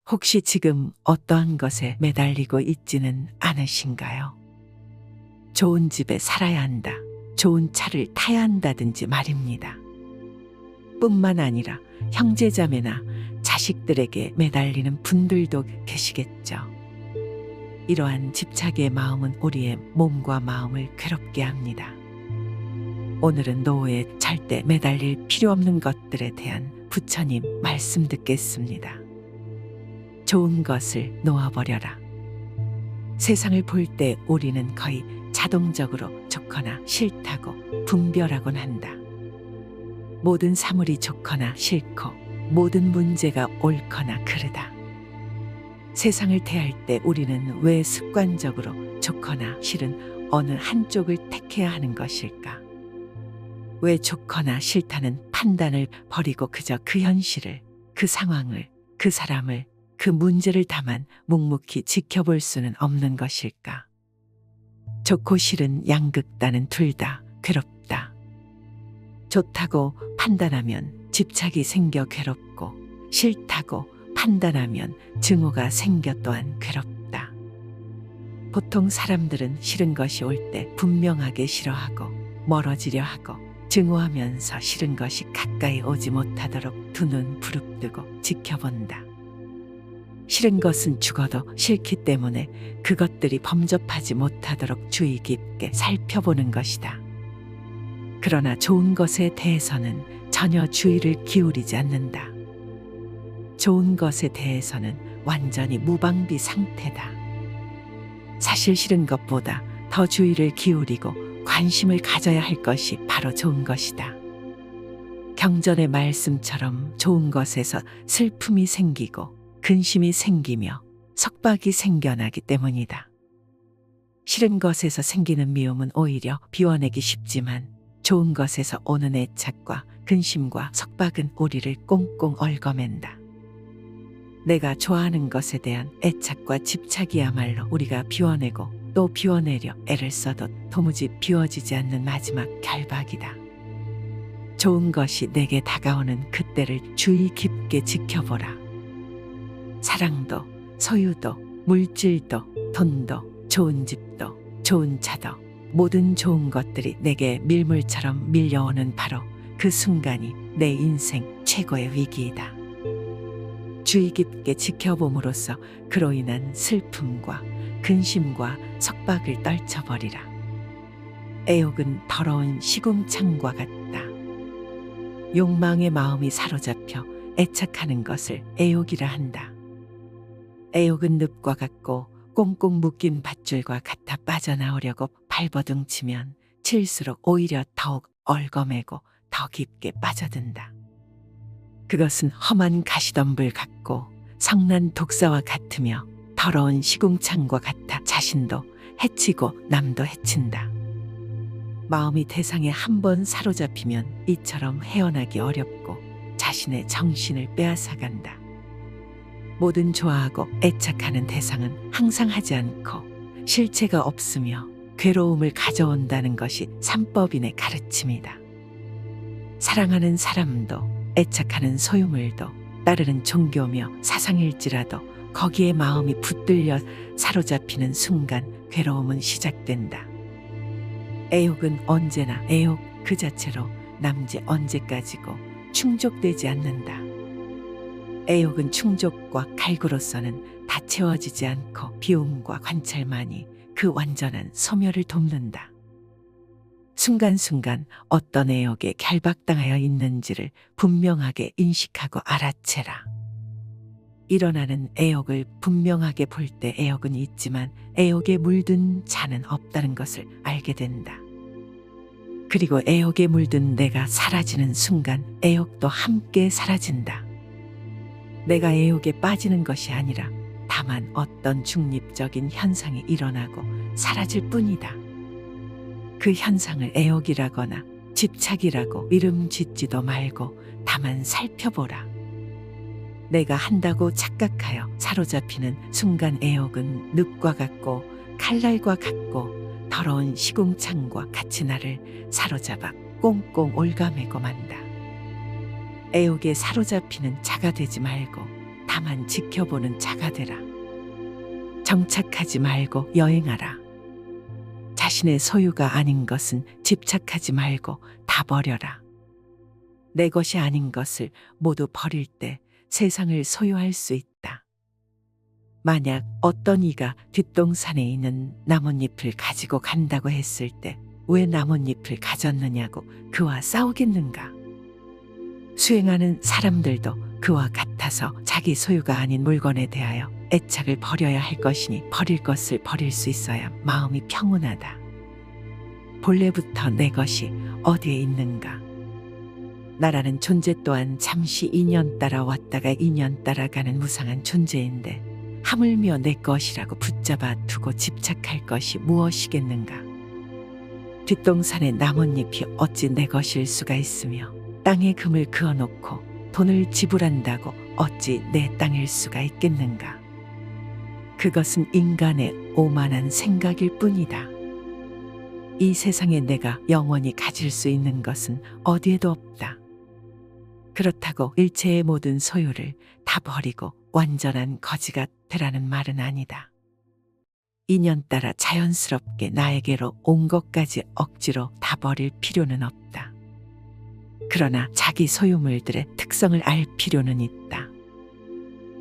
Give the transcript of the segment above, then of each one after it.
혹시 지금 어떠한 것에 매달리고 있지는 않으신가요? 좋은 집에 살아야 한다, 좋은 차를 타야 한다든지 말입니다. 뿐만 아니라 형제자매나 자식들에게 매달리는 분들도 계시겠죠. 이러한 집착의 마음은 우리의 몸과 마음을 괴롭게 합니다. 오늘은 노후에 절대 매달릴 필요 없는 것들에 대한 부처님 말씀 듣겠습니다. 좋은 것을 놓아버려라. 세상을 볼 때 우리는 거의 자동적으로 좋거나 싫다고 분별하곤 한다. 모든 사물이 좋거나 싫고 모든 문제가 옳거나 그르다. 세상을 대할 때 우리는 왜 습관적으로 좋거나 싫은 어느 한쪽을 택해야 하는 것일까? 왜 좋거나 싫다는 판단을 버리고 그저 그 현실을, 그 상황을, 그 사람을, 그 문제를 다만 묵묵히 지켜볼 수는 없는 것일까? 좋고 싫은 양극단은 둘 다 괴롭다. 좋다고 판단하면 집착이 생겨 괴롭고, 싫다고 판단하면 증오가 생겨 또한 괴롭다. 보통 사람들은 싫은 것이 올 때 분명하게 싫어하고 멀어지려 하고 증오하면서 싫은 것이 가까이 오지 못하도록 두 눈 부릅뜨고 지켜본다. 싫은 것은 죽어도 싫기 때문에 그것들이 범접하지 못하도록 주의 깊게 살펴보는 것이다. 그러나 좋은 것에 대해서는 전혀 주의를 기울이지 않는다. 좋은 것에 대해서는 완전히 무방비 상태다. 사실 싫은 것보다 더 주의를 기울이고 관심을 가져야 할 것이 바로 좋은 것이다. 경전의 말씀처럼 좋은 것에서 슬픔이 생기고 근심이 생기며 석박이 생겨나기 때문이다. 싫은 것에서 생기는 미움은 오히려 비워내기 쉽지만 좋은 것에서 오는 애착과 근심과 석박은 우리를 꽁꽁 얽어맨다. 내가 좋아하는 것에 대한 애착과 집착이야말로 우리가 비워내고 또 비워내려 애를 써도 도무지 비워지지 않는 마지막 결박이다. 좋은 것이 내게 다가오는 그때를 주의 깊게 지켜보라. 사랑도, 소유도, 물질도, 돈도, 좋은 집도, 좋은 차도, 모든 좋은 것들이 내게 밀물처럼 밀려오는 바로 그 순간이 내 인생 최고의 위기이다. 주의 깊게 지켜봄으로써 그로 인한 슬픔과 근심과 석박을 떨쳐버리라. 애욕은 더러운 시궁창과 같다. 욕망의 마음이 사로잡혀 애착하는 것을 애욕이라 한다. 애욕은 늪과 같고 꽁꽁 묶인 밧줄과 같아 빠져나오려고 발버둥치면 칠수록 오히려 더욱 얽어매고 더 깊게 빠져든다. 그것은 험한 가시덤불 같고 성난 독사와 같으며 더러운 시궁창과 같아 자신도 해치고 남도 해친다. 마음이 대상에 한 번 사로잡히면 이처럼 헤어나기 어렵고 자신의 정신을 빼앗아간다. 모든 좋아하고 애착하는 대상은 항상 하지 않고 실체가 없으며 괴로움을 가져온다는 것이 삼법인의 가르침이다. 사랑하는 사람도 애착하는 소유물도 따르는 종교며 사상일지라도 거기에 마음이 붙들려 사로잡히는 순간 괴로움은 시작된다. 애욕은 언제나 애욕 그 자체로 남지 언제까지고 충족되지 않는다. 애욕은 충족과 갈구로서는 다 채워지지 않고 비움과 관찰만이 그 완전한 소멸을 돕는다. 순간순간 어떤 애욕에 결박당하여 있는지를 분명하게 인식하고 알아채라. 일어나는 애욕을 분명하게 볼 때 애욕은 있지만 애욕에 물든 자는 없다는 것을 알게 된다. 그리고 애욕에 물든 내가 사라지는 순간 애욕도 함께 사라진다. 내가 애욕에 빠지는 것이 아니라 다만 어떤 중립적인 현상이 일어나고 사라질 뿐이다. 그 현상을 애욕이라거나 집착이라고 이름 짓지도 말고 다만 살펴보라. 내가 한다고 착각하여 사로잡히는 순간 애욕은 늪과 같고 칼날과 같고 더러운 시궁창과 같이 나를 사로잡아 꽁꽁 올가매고 만다. 애욕에 사로잡히는 자가 되지 말고 다만 지켜보는 자가 되라. 정착하지 말고 여행하라. 자신의 소유가 아닌 것은 집착하지 말고 다 버려라. 내 것이 아닌 것을 모두 버릴 때 세상을 소유할 수 있다. 만약 어떤 이가 뒷동산에 있는 나뭇잎을 가지고 간다고 했을 때 왜 나뭇잎을 가졌느냐고 그와 싸우겠는가? 수행하는 사람들도 그와 같아서 자기 소유가 아닌 물건에 대하여 애착을 버려야 할 것이니 버릴 것을 버릴 수 있어야 마음이 평온하다. 본래부터 내 것이 어디에 있는가? 나라는 존재 또한 잠시 인연 따라 왔다가 인연 따라가는 무상한 존재인데 하물며 내 것이라고 붙잡아 두고 집착할 것이 무엇이겠는가? 뒷동산의 나뭇잎이 어찌 내 것일 수가 있으며 땅에 금을 그어놓고 돈을 지불한다고 어찌 내 땅일 수가 있겠는가? 그것은 인간의 오만한 생각일 뿐이다. 이 세상에 내가 영원히 가질 수 있는 것은 어디에도 없다. 그렇다고 일체의 모든 소유를 다 버리고 완전한 거지가 되라는 말은 아니다. 인연 따라 자연스럽게 나에게로 온 것까지 억지로 다 버릴 필요는 없다. 그러나 자기 소유물들의 특성을 알 필요는 있다.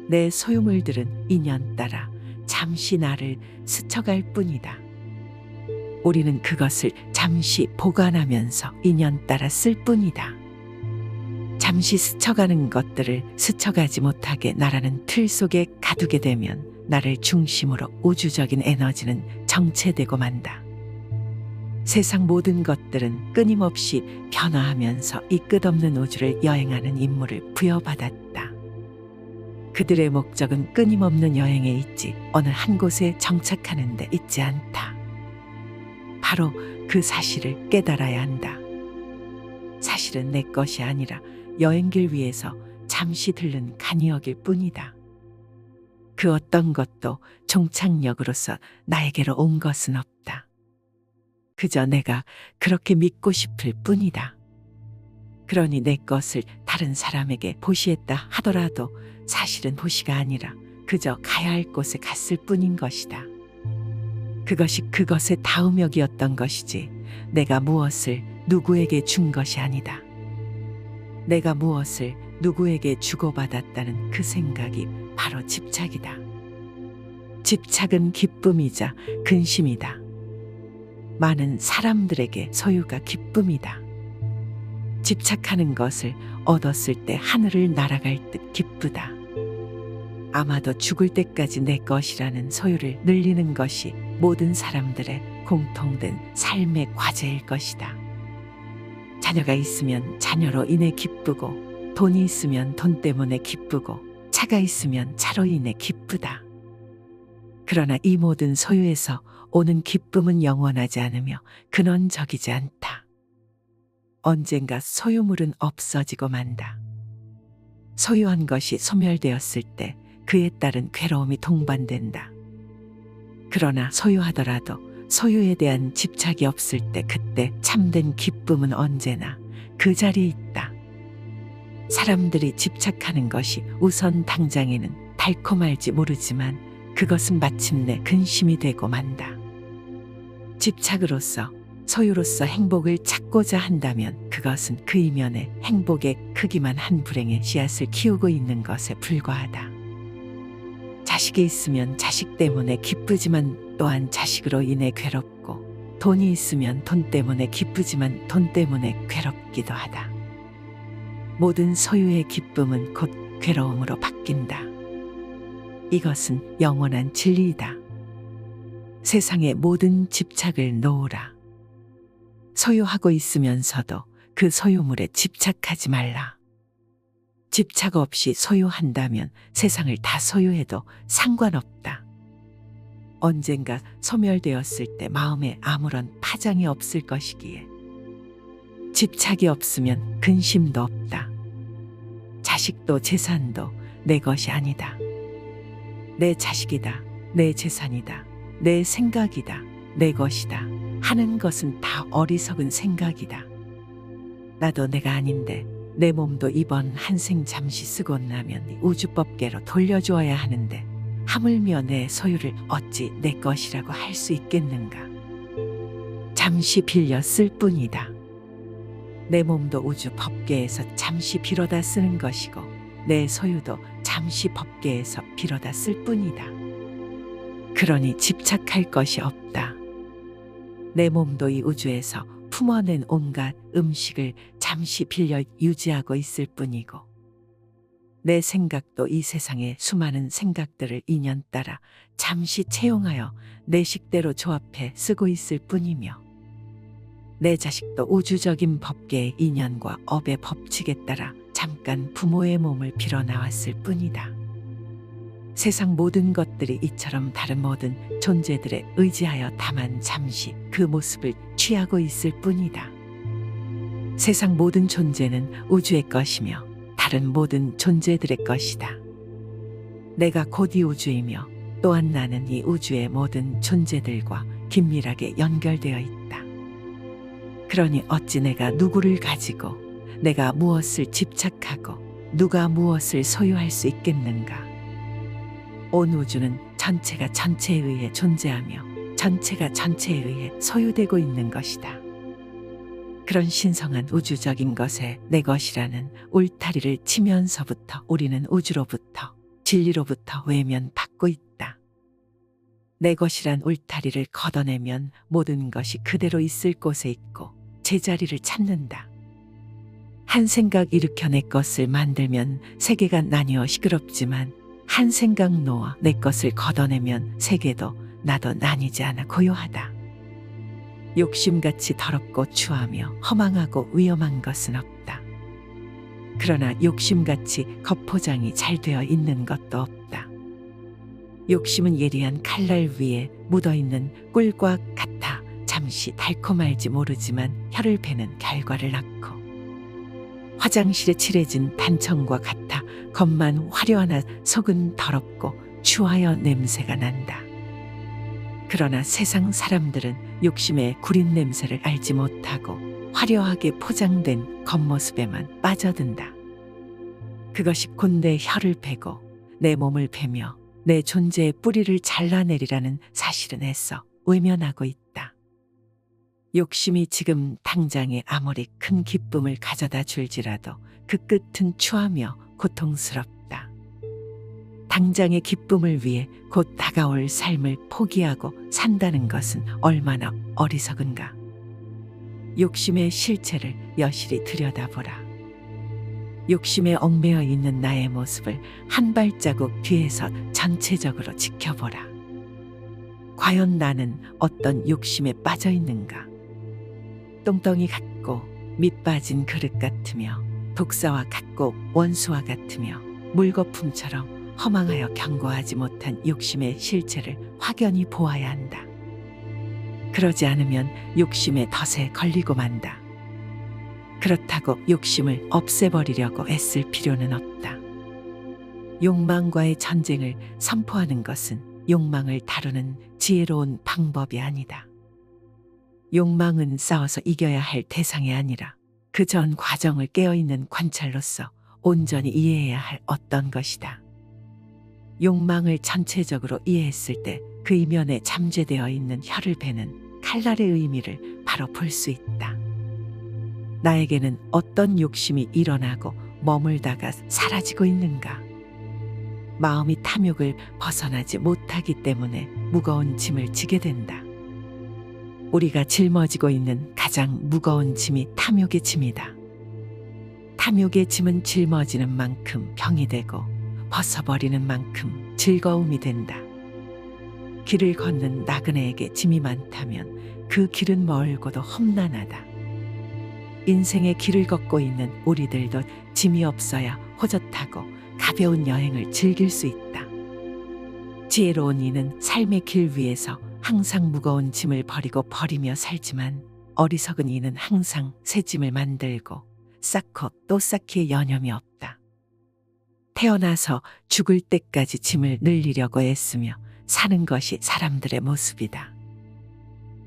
내 소유물들은 인연 따라 잠시 나를 스쳐갈 뿐이다. 우리는 그것을 잠시 보관하면서 인연 따라 쓸 뿐이다. 잠시 스쳐가는 것들을 스쳐가지 못하게 나라는 틀 속에 가두게 되면 나를 중심으로 우주적인 에너지는 정체되고 만다. 세상 모든 것들은 끊임없이 변화하면서 이 끝없는 우주를 여행하는 임무를 부여받았다. 그들의 목적은 끊임없는 여행에 있지 어느 한 곳에 정착하는 데 있지 않다. 바로 그 사실을 깨달아야 한다. 사실은 내 것이 아니라 여행길 위에서 잠시 들른 간이역일 뿐이다. 그 어떤 것도 종착역으로서 나에게로 온 것은 없다. 그저 내가 그렇게 믿고 싶을 뿐이다. 그러니 내 것을 다른 사람에게 보시했다 하더라도 사실은 보시가 아니라 그저 가야 할 곳에 갔을 뿐인 것이다. 그것이 그것의 다음역이었던 것이지 내가 무엇을 누구에게 준 것이 아니다. 내가 무엇을 누구에게 주고받았다는 그 생각이 바로 집착이다. 집착은 기쁨이자 근심이다. 많은 사람들에게 소유가 기쁨이다. 집착하는 것을 얻었을 때 하늘을 날아갈 듯 기쁘다. 아마도 죽을 때까지 내 것이라는 소유를 늘리는 것이 모든 사람들의 공통된 삶의 과제일 것이다. 자녀가 있으면 자녀로 인해 기쁘고 돈이 있으면 돈 때문에 기쁘고 차가 있으면 차로 인해 기쁘다. 그러나 이 모든 소유에서 오는 기쁨은 영원하지 않으며 근원적이지 않다. 언젠가 소유물은 없어지고 만다. 소유한 것이 소멸되었을 때 그에 따른 괴로움이 동반된다. 그러나 소유하더라도 소유에 대한 집착이 없을 때 그때 참된 기쁨은 언제나 그 자리에 있다. 사람들이 집착하는 것이 우선 당장에는 달콤할지 모르지만 그것은 마침내 근심이 되고 만다. 집착으로서 소유로서 행복을 찾고자 한다면 그것은 그 이면에 행복의 크기만 한 불행의 씨앗을 키우고 있는 것에 불과하다. 자식이 있으면 자식 때문에 기쁘지만 또한 자식으로 인해 괴롭고 돈이 있으면 돈 때문에 기쁘지만 돈 때문에 괴롭기도 하다. 모든 소유의 기쁨은 곧 괴로움으로 바뀐다. 이것은 영원한 진리이다. 세상의 모든 집착을 놓으라. 소유하고 있으면서도 그 소유물에 집착하지 말라. 집착 없이 소유한다면 세상을 다 소유해도 상관없다. 언젠가 소멸되었을 때 마음에 아무런 파장이 없을 것이기에 집착이 없으면 근심도 없다. 자식도 재산도 내 것이 아니다. 내 자식이다, 내 재산이다, 내 생각이다, 내 것이다 하는 것은 다 어리석은 생각이다. 나도 내가 아닌데 내 몸도 이번 한생 잠시 쓰고 나면 우주법계로 돌려주어야 하는데 하물며 내 소유를 어찌 내 것이라고 할 수 있겠는가. 잠시 빌려 쓸 뿐이다. 내 몸도 우주 법계에서 잠시 빌어다 쓰는 것이고 내 소유도 잠시 법계에서 빌어다 쓸 뿐이다. 그러니 집착할 것이 없다. 내 몸도 이 우주에서 품어낸 온갖 음식을 잠시 빌려 유지하고 있을 뿐이고 내 생각도 이 세상의 수많은 생각들을 인연 따라 잠시 채용하여 내 식대로 조합해 쓰고 있을 뿐이며 내 자식도 우주적인 법계의 인연과 업의 법칙에 따라 잠깐 부모의 몸을 빌어 나왔을 뿐이다. 세상 모든 것들이 이처럼 다른 모든 존재들에 의지하여 다만 잠시 그 모습을 취하고 있을 뿐이다. 세상 모든 존재는 우주의 것이며 다른 모든 존재들의 것이다. 내가 곧 이 우주이며 또한 나는 이 우주의 모든 존재들과 긴밀하게 연결되어 있다. 그러니 어찌 내가 누구를 가지고 내가 무엇을 집착하고 누가 무엇을 소유할 수 있겠는가. 온 우주는 전체가 전체에 의해 존재하며 전체가 전체에 의해 소유되고 있는 것이다. 그런 신성한 우주적인 것에 내 것이라는 울타리를 치면서부터 우리는 우주로부터 진리로부터 외면받고 있다. 내 것이란 울타리를 걷어내면 모든 것이 그대로 있을 곳에 있고 제자리를 찾는다. 한 생각 일으켜 내 것을 만들면 세계가 나뉘어 시끄럽지만 한 생각 놓아 내 것을 걷어내면 세계도 나도 나뉘지 않아 고요하다. 욕심같이 더럽고 추하며 허망하고 위험한 것은 없다. 그러나 욕심같이 겉포장이 잘 되어 있는 것도 없다. 욕심은 예리한 칼날 위에 묻어있는 꿀과 같아 잠시 달콤할지 모르지만 혀를 베는 결과를 낳고 화장실에 칠해진 단청과 같아 겉만 화려하나 속은 더럽고 추하여 냄새가 난다. 그러나 세상 사람들은 욕심의 구린 냄새를 알지 못하고 화려하게 포장된 겉모습에만 빠져든다. 그것이 곧 내 혀를 베고 내 몸을 베며 내 존재의 뿌리를 잘라내리라는 사실은 애써 외면하고 있다. 욕심이 지금 당장에 아무리 큰 기쁨을 가져다 줄지라도 그 끝은 추하며 고통스럽다. 당장의 기쁨을 위해 곧 다가올 삶을 포기하고 산다는 것은 얼마나 어리석은가. 욕심의 실체를 여실히 들여다보라. 욕심에 얽매여 있는 나의 모습을 한 발자국 뒤에서 전체적으로 지켜보라. 과연 나는 어떤 욕심에 빠져 있는가? 똥덩이 같고 밑 빠진 그릇 같으며 독사와 같고 원수와 같으며 물거품처럼 허망하여 견고하지 못한 욕심의 실체를 확연히 보아야 한다. 그러지 않으면 욕심의 덫에 걸리고 만다. 그렇다고 욕심을 없애버리려고 애쓸 필요는 없다. 욕망과의 전쟁을 선포하는 것은 욕망을 다루는 지혜로운 방법이 아니다. 욕망은 싸워서 이겨야 할 대상이 아니라 그 전 과정을 깨어있는 관찰로서 온전히 이해해야 할 어떤 것이다. 욕망을 전체적으로 이해했을 때 그 이면에 잠재되어 있는 혀를 베는 칼날의 의미를 바로 볼 수 있다. 나에게는 어떤 욕심이 일어나고 머물다가 사라지고 있는가? 마음이 탐욕을 벗어나지 못하기 때문에 무거운 짐을 지게 된다. 우리가 짊어지고 있는 가장 무거운 짐이 탐욕의 짐이다. 탐욕의 짐은 짊어지는 만큼 병이 되고 벗어버리는 만큼 즐거움이 된다. 길을 걷는 나그네에게 짐이 많다면 그 길은 멀고도 험난하다. 인생의 길을 걷고 있는 우리들도 짐이 없어야 호젓하고 가벼운 여행을 즐길 수 있다. 지혜로운 이는 삶의 길 위에서 항상 무거운 짐을 버리며 살지만 어리석은 이는 항상 새 짐을 만들고 쌓고 또 쌓기에 여념이 없다. 태어나서 죽을 때까지 짐을 늘리려고 애쓰며 사는 것이 사람들의 모습이다.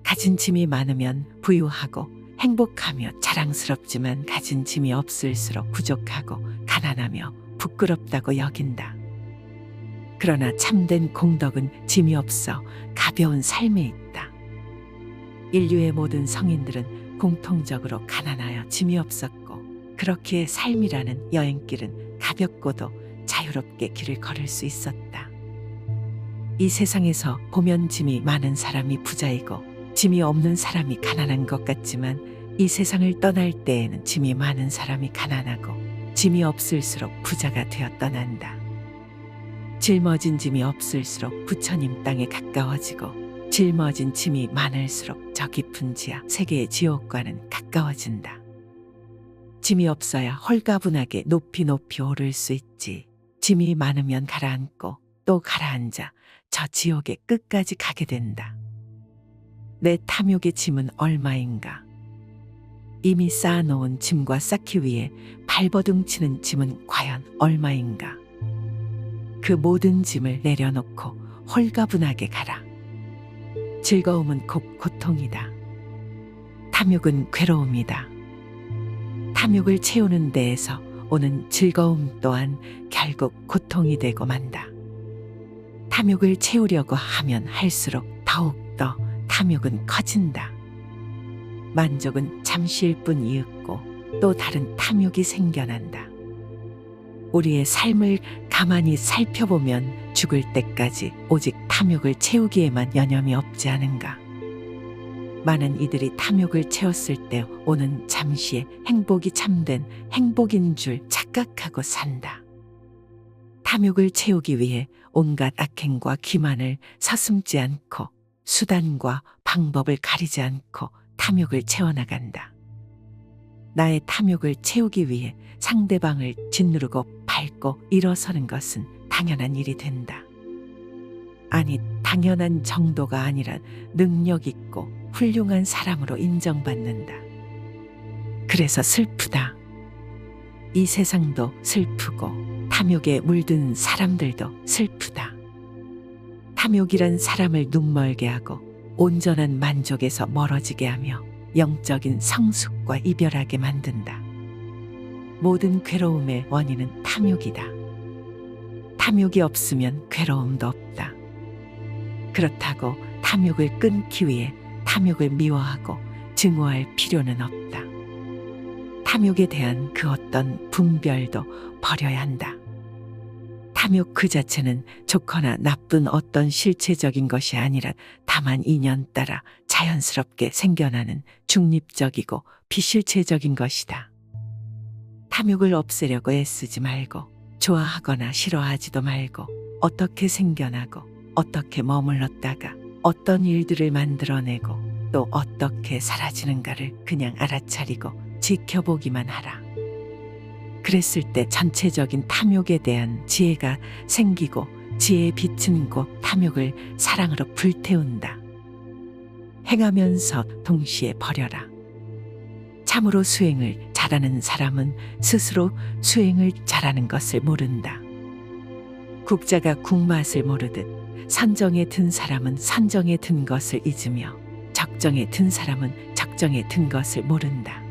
가진 짐이 많으면 부유하고 행복하며 자랑스럽지만 가진 짐이 없을수록 부족하고 가난하며 부끄럽다고 여긴다. 그러나 참된 공덕은 짐이 없어 가벼운 삶에 있다. 인류의 모든 성인들은 공통적으로 가난하여 짐이 없었고, 그렇기에 삶이라는 여행길은 가볍고도 자유롭게 길을 걸을 수 있었다. 이 세상에서 보면 짐이 많은 사람이 부자이고 짐이 없는 사람이 가난한 것 같지만, 이 세상을 떠날 때에는 짐이 많은 사람이 가난하고 짐이 없을수록 부자가 되어 떠난다. 짊어진 짐이 없을수록 부처님 땅에 가까워지고, 짊어진 짐이 많을수록 저 깊은 지하 세계의 지옥과는 가까워진다. 짐이 없어야 홀가분하게 높이 높이 오를 수 있지. 짐이 많으면 가라앉고 또 가라앉아 저 지옥의 끝까지 가게 된다. 내 탐욕의 짐은 얼마인가? 이미 쌓아놓은 짐과 쌓기 위해 발버둥 치는 짐은 과연 얼마인가? 그 모든 짐을 내려놓고 홀가분하게 가라. 즐거움은 곧 고통이다. 탐욕은 괴로움이다. 탐욕을 채우는 데에서 오는 즐거움 또한 결국 고통이 되고 만다. 탐욕을 채우려고 하면 할수록 더욱더 탐욕은 커진다. 만족은 잠시일 뿐 이윽고 또 다른 탐욕이 생겨난다. 우리의 삶을 가만히 살펴보면 죽을 때까지 오직 탐욕을 채우기에만 여념이 없지 않은가. 많은 이들이 탐욕을 채웠을 때 오는 잠시의 행복이 참된 행복인 줄 착각하고 산다. 탐욕을 채우기 위해 온갖 악행과 기만을 서슴지 않고 수단과 방법을 가리지 않고 탐욕을 채워나간다. 나의 탐욕을 채우기 위해 상대방을 짓누르고 밟고 일어서는 것은 당연한 일이 된다. 아니, 당연한 정도가 아니라 능력 있고 훌륭한 사람으로 인정받는다. 그래서 슬프다. 이 세상도 슬프고 탐욕에 물든 사람들도 슬프다. 탐욕이란 사람을 눈멀게 하고 온전한 만족에서 멀어지게 하며 영적인 성숙과 이별하게 만든다. 모든 괴로움의 원인은 탐욕이다. 탐욕이 없으면 괴로움도 없다. 그렇다고 탐욕을 끊기 위해 탐욕을 미워하고 증오할 필요는 없다. 탐욕에 대한 그 어떤 분별도 버려야 한다. 탐욕 그 자체는 좋거나 나쁜 어떤 실체적인 것이 아니라 다만 인연 따라 자연스럽게 생겨나는 중립적이고 비실체적인 것이다. 탐욕을 없애려고 애쓰지 말고 좋아하거나 싫어하지도 말고 어떻게 생겨나고 어떻게 머물렀다가 어떤 일들을 만들어내고 또 어떻게 사라지는가를 그냥 알아차리고 지켜보기만 하라. 그랬을 때 전체적인 탐욕에 대한 지혜가 생기고 지혜의 빛은 곧 탐욕을 사랑으로 불태운다. 행하면서 동시에 버려라. 참으로 수행을 잘하는 사람은 스스로 수행을 잘하는 것을 모른다. 국자가 국맛을 모르듯 선정에 든 사람은 선정에 든 것을 잊으며 적정에 든 사람은 적정에 든 것을 모른다.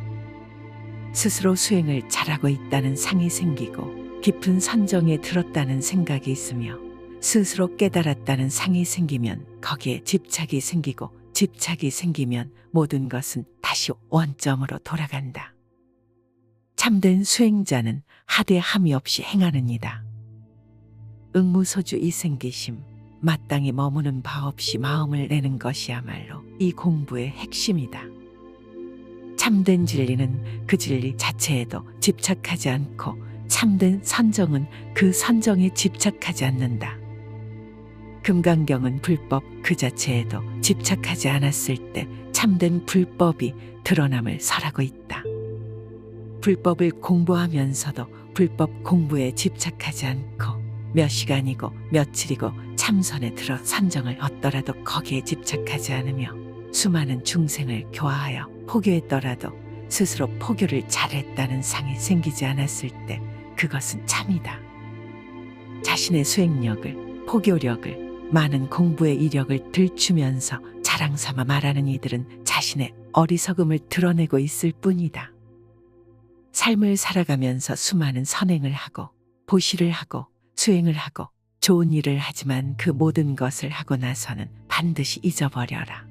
스스로 수행을 잘하고 있다는 상이 생기고 깊은 선정에 들었다는 생각이 있으며 스스로 깨달았다는 상이 생기면 거기에 집착이 생기고 집착이 생기면 모든 것은 다시 원점으로 돌아간다. 참된 수행자는 하되 함이 없이 행하는 이다. 응무소주 이생기심, 마땅히 머무는 바 없이 마음을 내는 것이야말로 이 공부의 핵심이다. 참된 진리는 그 진리 자체에도 집착하지 않고 참된 선정은 그 선정에 집착하지 않는다. 금강경은 불법 그 자체에도 집착하지 않았을 때 참된 불법이 드러남을 설하고 있다. 불법을 공부하면서도 불법 공부에 집착하지 않고 몇 시간이고 며칠이고 참선에 들어 선정을 얻더라도 거기에 집착하지 않으며 수많은 중생을 교화하여 포교했더라도 스스로 포교를 잘했다는 상이 생기지 않았을 때 그것은 참이다. 자신의 수행력을, 포교력을, 많은 공부의 이력을 들추면서 자랑삼아 말하는 이들은 자신의 어리석음을 드러내고 있을 뿐이다. 삶을 살아가면서 수많은 선행을 하고 보시를 하고 수행을 하고 좋은 일을 하지만 그 모든 것을 하고 나서는 반드시 잊어버려라.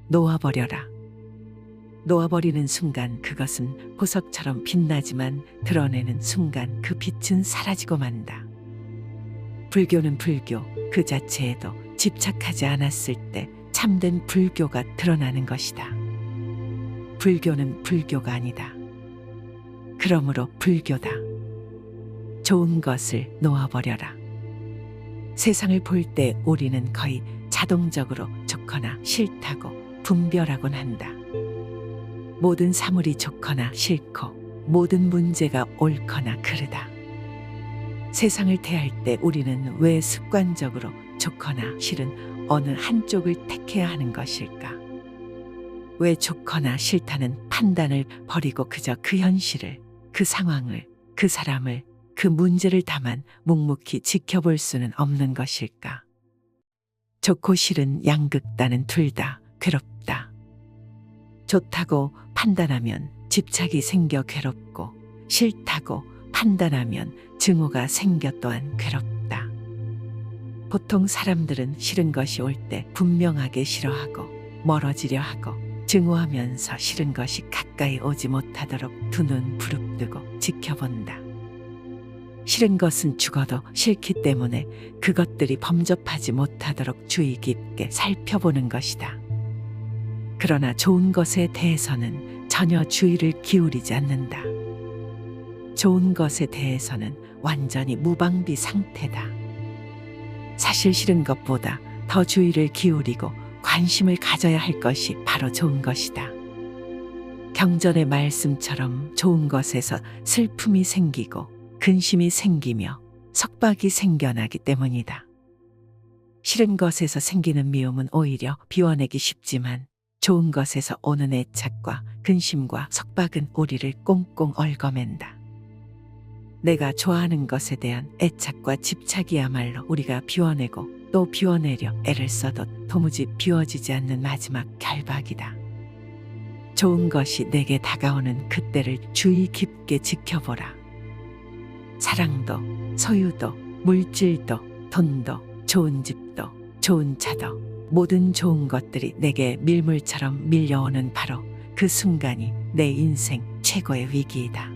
놓아버려라. 놓아버리는 순간 그것은 보석처럼 빛나지만 드러내는 순간 그 빛은 사라지고 만다. 불교는 불교 그 자체에도 집착하지 않았을 때 참된 불교가 드러나는 것이다. 불교는 불교가 아니다. 그러므로 불교다. 좋은 것을 놓아버려라. 세상을 볼 때 우리는 거의 자동적으로 좋거나 싫다고 분별하곤 한다. 모든 사물이 좋거나 싫고 모든 문제가 옳거나 그르다. 세상을 대할 때 우리는 왜 습관적으로 좋거나 싫은 어느 한쪽을 택해야 하는 것일까? 왜 좋거나 싫다는 판단을 버리고 그저 그 현실을, 그 상황을, 그 사람을, 그 문제를 다만 묵묵히 지켜볼 수는 없는 것일까? 좋고 싫은 양극단은 둘 다 괴롭다. 좋다고 판단하면 집착이 생겨 괴롭고 싫다고 판단하면 증오가 생겨 또한 괴롭다. 보통 사람들은 싫은 것이 올 때 분명하게 싫어하고 멀어지려 하고 증오하면서 싫은 것이 가까이 오지 못하도록 두 눈 부릅뜨고 지켜본다. 싫은 것은 죽어도 싫기 때문에 그것들이 범접하지 못하도록 주의 깊게 살펴보는 것이다. 그러나 좋은 것에 대해서는 전혀 주의를 기울이지 않는다. 좋은 것에 대해서는 완전히 무방비 상태다. 사실 싫은 것보다 더 주의를 기울이고 관심을 가져야 할 것이 바로 좋은 것이다. 경전의 말씀처럼 좋은 것에서 슬픔이 생기고 근심이 생기며 석박이 생겨나기 때문이다. 싫은 것에서 생기는 미움은 오히려 비워내기 쉽지만 좋은 것에서 오는 애착과 근심과 석박은 우리를 꽁꽁 얽어맨다. 내가 좋아하는 것에 대한 애착과 집착이야말로 우리가 비워내고 또 비워내려 애를 써도 도무지 비워지지 않는 마지막 결박이다. 좋은 것이 내게 다가오는 그때를 주의 깊게 지켜보라. 사랑도, 소유도, 물질도, 돈도, 좋은 집도, 좋은 차도, 모든 좋은 것들이 내게 밀물처럼 밀려오는 바로 그 순간이 내 인생 최고의 위기이다.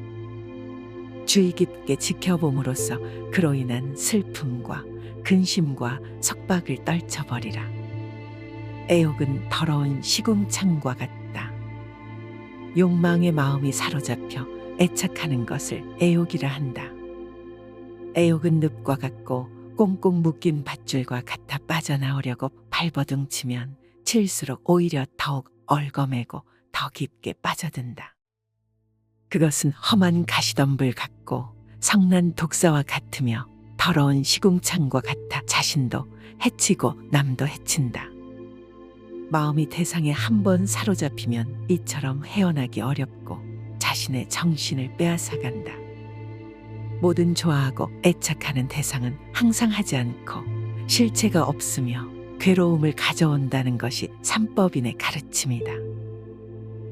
주의 깊게 지켜봄으로써 그로 인한 슬픔과 근심과 석박을 떨쳐버리라. 애욕은 더러운 시궁창과 같다. 욕망의 마음이 사로잡혀 애착하는 것을 애욕이라 한다. 애욕은 늪과 같고 꽁꽁 묶인 밧줄과 같아 빠져나오려고 발버둥치면 칠수록 오히려 더욱 얽어매고 더 깊게 빠져든다. 그것은 험한 가시덤불 같고 성난 독사와 같으며 더러운 시궁창과 같아 자신도 해치고 남도 해친다. 마음이 대상에 한 번 사로잡히면 이처럼 헤어나기 어렵고 자신의 정신을 빼앗아간다. 모든 좋아하고 애착하는 대상은 항상 하지 않고 실체가 없으며 괴로움을 가져온다는 것이 삼법인의 가르침이다.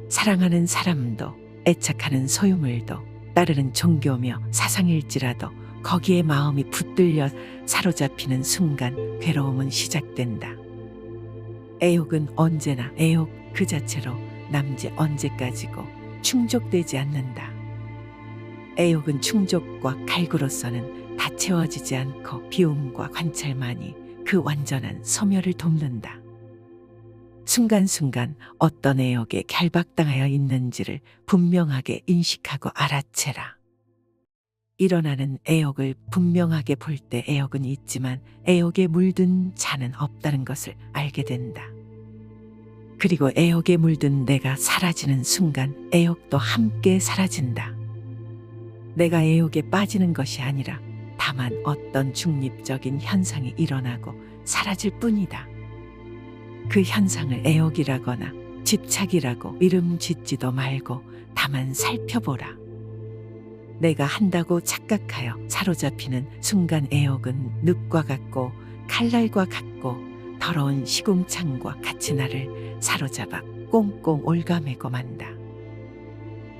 사랑하는 사람도 애착하는 소유물도 따르는 종교며 사상일지라도 거기에 마음이 붙들려 사로잡히는 순간 괴로움은 시작된다. 애욕은 언제나 애욕 그 자체로 남지 언제까지고 충족되지 않는다. 애욕은 충족과 갈구로서는 다 채워지지 않고 비움과 관찰만이 그 완전한 소멸을 돕는다. 순간순간 어떤 애욕에 결박당하여 있는지를 분명하게 인식하고 알아채라. 일어나는 애욕을 분명하게 볼 때 애욕은 있지만 애욕에 물든 자는 없다는 것을 알게 된다. 그리고 애욕에 물든 내가 사라지는 순간 애욕도 함께 사라진다. 내가 애욕에 빠지는 것이 아니라 다만 어떤 중립적인 현상이 일어나고 사라질 뿐이다. 그 현상을 애욕이라거나 집착이라고 이름 짓지도 말고 다만 살펴보라. 내가 한다고 착각하여 사로잡히는 순간 애욕은 늪과 같고 칼날과 같고 더러운 시궁창과 같이 나를 사로잡아 꽁꽁 올가매고 만다.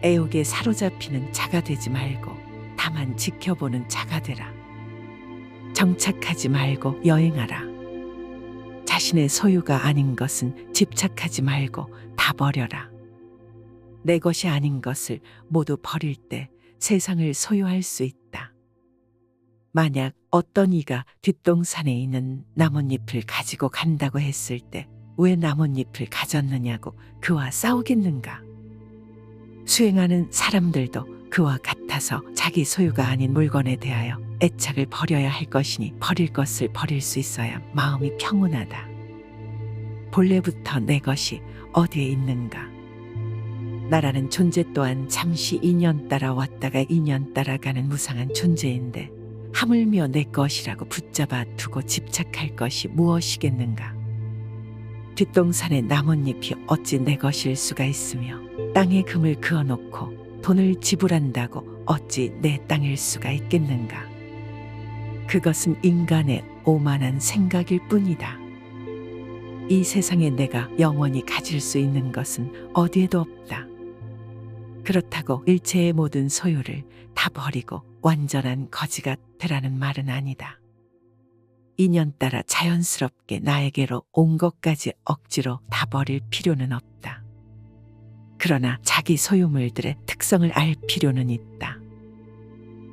애욕에 사로잡히는 자가 되지 말고 다만 지켜보는 자가 되라. 정착하지 말고 여행하라. 자신의 소유가 아닌 것은 집착하지 말고 다 버려라. 내 것이 아닌 것을 모두 버릴 때 세상을 소유할 수 있다. 만약 어떤 이가 뒷동산에 있는 나뭇잎을 가지고 간다고 했을 때 왜 나뭇잎을 가졌느냐고 그와 싸우겠는가? 수행하는 사람들도 그와 같아서 자기 소유가 아닌 물건에 대하여 애착을 버려야 할 것이니 버릴 것을 버릴 수 있어야 마음이 평온하다. 본래부터 내 것이 어디에 있는가? 나라는 존재 또한 잠시 인연 따라 왔다가 인연 따라 가는 무상한 존재인데 하물며 내 것이라고 붙잡아 두고 집착할 것이 무엇이겠는가? 뒷동산의 나뭇잎이 어찌 내 것일 수가 있으며 땅에 금을 그어놓고 돈을 지불한다고 어찌 내 땅일 수가 있겠는가? 그것은 인간의 오만한 생각일 뿐이다. 이 세상에 내가 영원히 가질 수 있는 것은 어디에도 없다. 그렇다고 일체의 모든 소유를 다 버리고 완전한 거지가 되라는 말은 아니다. 인연 따라 자연스럽게 나에게로 온 것까지 억지로 다 버릴 필요는 없다. 그러나 자기 소유물들의 특성을 알 필요는 있다.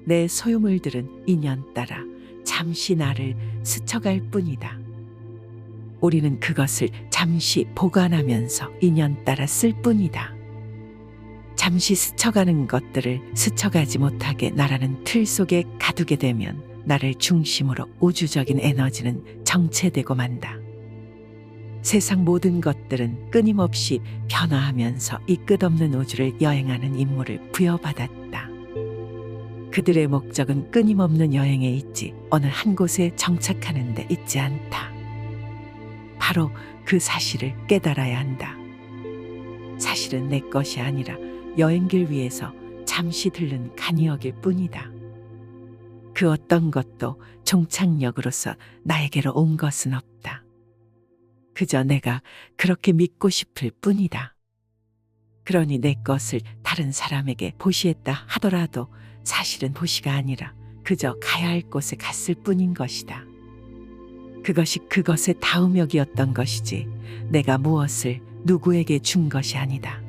내 소유물들은 인연 따라 잠시 나를 스쳐갈 뿐이다. 우리는 그것을 잠시 보관하면서 인연 따라 쓸 뿐이다. 잠시 스쳐가는 것들을 스쳐가지 못하게 나라는 틀 속에 가두게 되면 나를 중심으로 우주적인 에너지는 정체되고 만다. 세상 모든 것들은 끊임없이 변화하면서 이 끝없는 우주를 여행하는 임무를 부여받았다. 그들의 목적은 끊임없는 여행에 있지 어느 한 곳에 정착하는 데 있지 않다. 바로 그 사실을 깨달아야 한다. 사실은 내 것이 아니라 여행길 위에서 잠시 들른 간이역일 뿐이다. 그 어떤 것도 종착역으로서 나에게로 온 것은 없다. 그저 내가 그렇게 믿고 싶을 뿐이다. 그러니 내 것을 다른 사람에게 보시했다 하더라도 사실은 보시가 아니라 그저 가야 할 곳에 갔을 뿐인 것이다. 그것이 그것의 다음역이었던 것이지 내가 무엇을 누구에게 준 것이 아니다.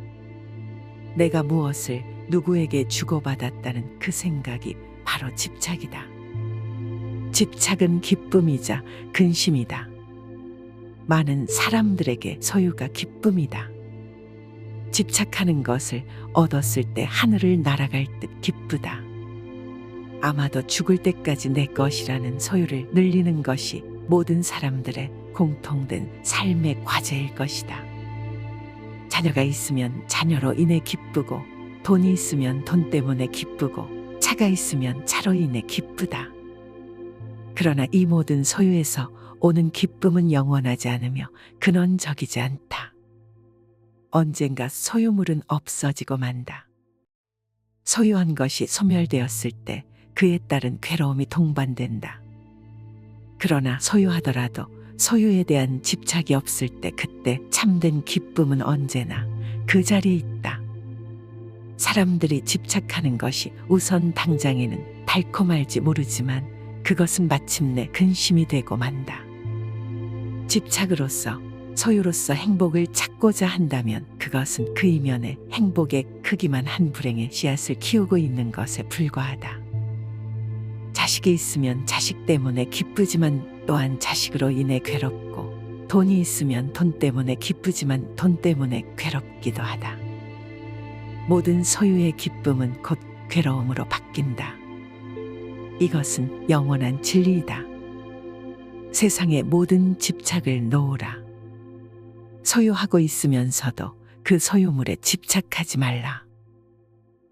내가 무엇을 누구에게 주고받았다는 그 생각이 바로 집착이다. 집착은 기쁨이자 근심이다. 많은 사람들에게 소유가 기쁨이다. 집착하는 것을 얻었을 때 하늘을 날아갈 듯 기쁘다. 아마도 죽을 때까지 내 것이라는 소유를 늘리는 것이 모든 사람들의 공통된 삶의 과제일 것이다. 자녀가 있으면 자녀로 인해 기쁘고 돈이 있으면 돈 때문에 기쁘고 차가 있으면 차로 인해 기쁘다. 그러나 이 모든 소유에서 오는 기쁨은 영원하지 않으며 근원적이지 않다. 언젠가 소유물은 없어지고 만다. 소유한 것이 소멸되었을 때 그에 따른 괴로움이 동반된다. 그러나 소유하더라도 소유에 대한 집착이 없을 때 그때 참된 기쁨은 언제나 그 자리에 있다. 사람들이 집착하는 것이 우선 당장에는 달콤할지 모르지만 그것은 마침내 근심이 되고 만다. 집착으로서 소유로서 행복을 찾고자 한다면 그것은 그 이면에 행복의 크기만 한 불행의 씨앗을 키우고 있는 것에 불과하다. 자식이 있으면 자식 때문에 기쁘지만 또한 자식으로 인해 괴롭고 돈이 있으면 돈 때문에 기쁘지만 돈 때문에 괴롭기도 하다. 모든 소유의 기쁨은 곧 괴로움으로 바뀐다. 이것은 영원한 진리이다. 세상의 모든 집착을 놓으라. 소유하고 있으면서도 그 소유물에 집착하지 말라.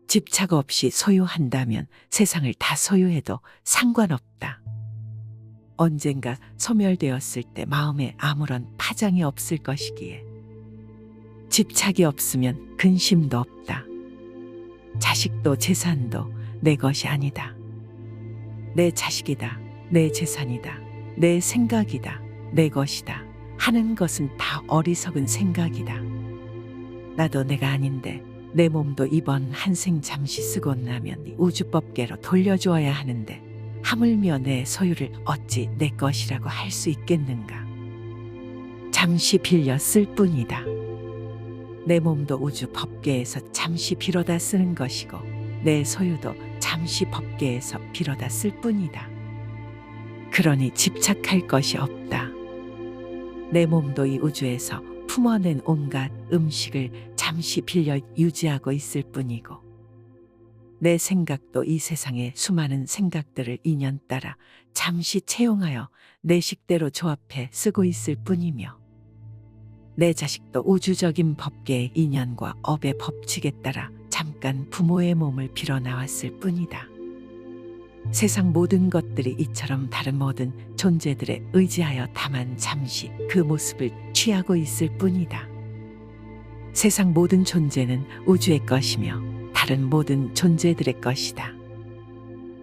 집착 없이 소유한다면 세상을 다 소유해도 상관없다. 언젠가 소멸되었을 때 마음에 아무런 파장이 없을 것이기에 집착이 없으면 근심도 없다. 자식도 재산도 내 것이 아니다. 내 자식이다, 내 재산이다, 내 생각이다, 내 것이다 하는 것은 다 어리석은 생각이다. 나도 내가 아닌데 내 몸도 이번 한생 잠시 쓰고 나면 우주법계로 돌려주어야 하는데 하물며 내 소유를 어찌 내 것이라고 할 수 있겠는가. 잠시 빌려 쓸 뿐이다. 내 몸도 우주 법계에서 잠시 빌어다 쓰는 것이고 내 소유도 잠시 법계에서 빌어다 쓸 뿐이다. 그러니 집착할 것이 없다. 내 몸도 이 우주에서 품어낸 온갖 음식을 잠시 빌려 유지하고 있을 뿐이고 내 생각도 이 세상의 수많은 생각들을 인연 따라 잠시 채용하여 내 식대로 조합해 쓰고 있을 뿐이며 내 자식도 우주적인 법계의 인연과 업의 법칙에 따라 잠깐 부모의 몸을 빌어 나왔을 뿐이다. 세상 모든 것들이 이처럼 다른 모든 존재들에 의지하여 다만 잠시 그 모습을 취하고 있을 뿐이다. 세상 모든 존재는 우주의 것이며 다른 모든 존재들의 것이다.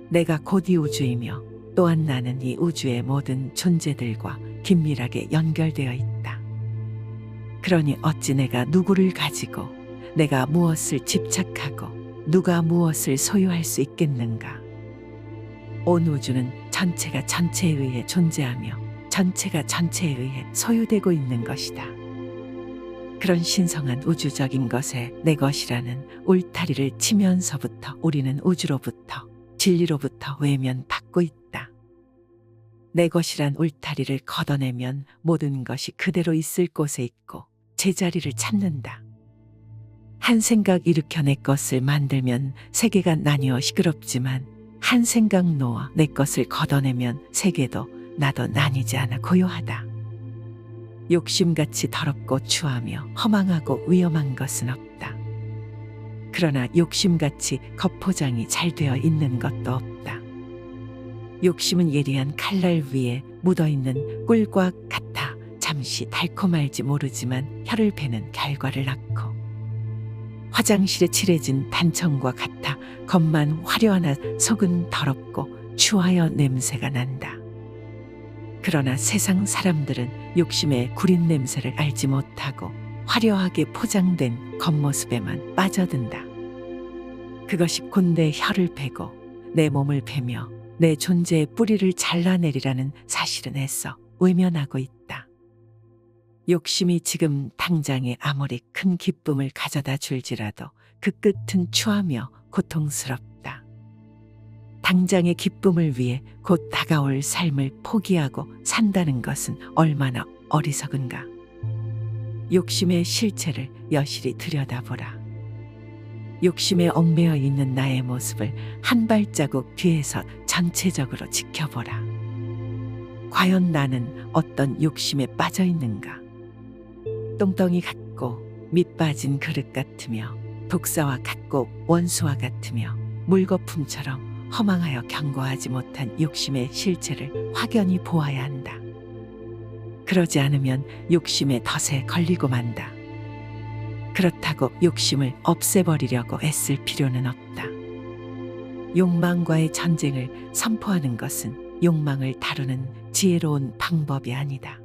내가 곧 이 우주이며 또한 나는 이 우주의 모든 존재들과 긴밀하게 연결되어 있다. 그러니 어찌 내가 누구를 가지고 내가 무엇을 집착하고 누가 무엇을 소유할 수 있겠는가. 온 우주는 전체가 전체에 의해 존재하며 전체가 전체에 의해 소유되고 있는 것이다. 그런 신성한 우주적인 것에 내 것이라는 울타리를 치면서부터 우리는 우주로부터 진리로부터 외면받고 있다. 내 것이란 울타리를 걷어내면 모든 것이 그대로 있을 곳에 있고 제자리를 찾는다. 한 생각 일으켜 내 것을 만들면 세계가 나뉘어 시끄럽지만 한 생각 놓아 내 것을 걷어내면 세계도 나도 나뉘지 않아 고요하다. 욕심같이 더럽고 추하며 허망하고 위험한 것은 없다. 그러나 욕심같이 겉포장이 잘 되어 있는 것도 없다. 욕심은 예리한 칼날 위에 묻어있는 꿀과 같아 잠시 달콤할지 모르지만 혀를 베는 결과를 낳고 화장실에 칠해진 단청과 같아 겉만 화려하나 속은 더럽고 추하여 냄새가 난다. 그러나 세상 사람들은 욕심의 구린 냄새를 알지 못하고 화려하게 포장된 겉모습에만 빠져든다. 그것이 곧 내 혀를 베고 내 몸을 베며 내 존재의 뿌리를 잘라내리라는 사실은 애써 외면하고 있다. 욕심이 지금 당장에 아무리 큰 기쁨을 가져다 줄지라도 그 끝은 추하며 고통스럽다. 당장의 기쁨을 위해 곧 다가올 삶을 포기하고 산다는 것은 얼마나 어리석은가. 욕심의 실체를 여실히 들여다보라. 욕심에 얽매여 있는 나의 모습을 한 발자국 뒤에서 전체적으로 지켜보라. 과연 나는 어떤 욕심에 빠져 있는가? 똥덩이 같고 밑 빠진 그릇 같으며 독사와 같고 원수와 같으며 물거품처럼 허망하여 견고하지 못한 욕심의 실체를 확연히 보아야 한다. 그러지 않으면 욕심의 덫에 걸리고 만다. 그렇다고 욕심을 없애버리려고 애쓸 필요는 없다. 욕망과의 전쟁을 선포하는 것은 욕망을 다루는 지혜로운 방법이 아니다.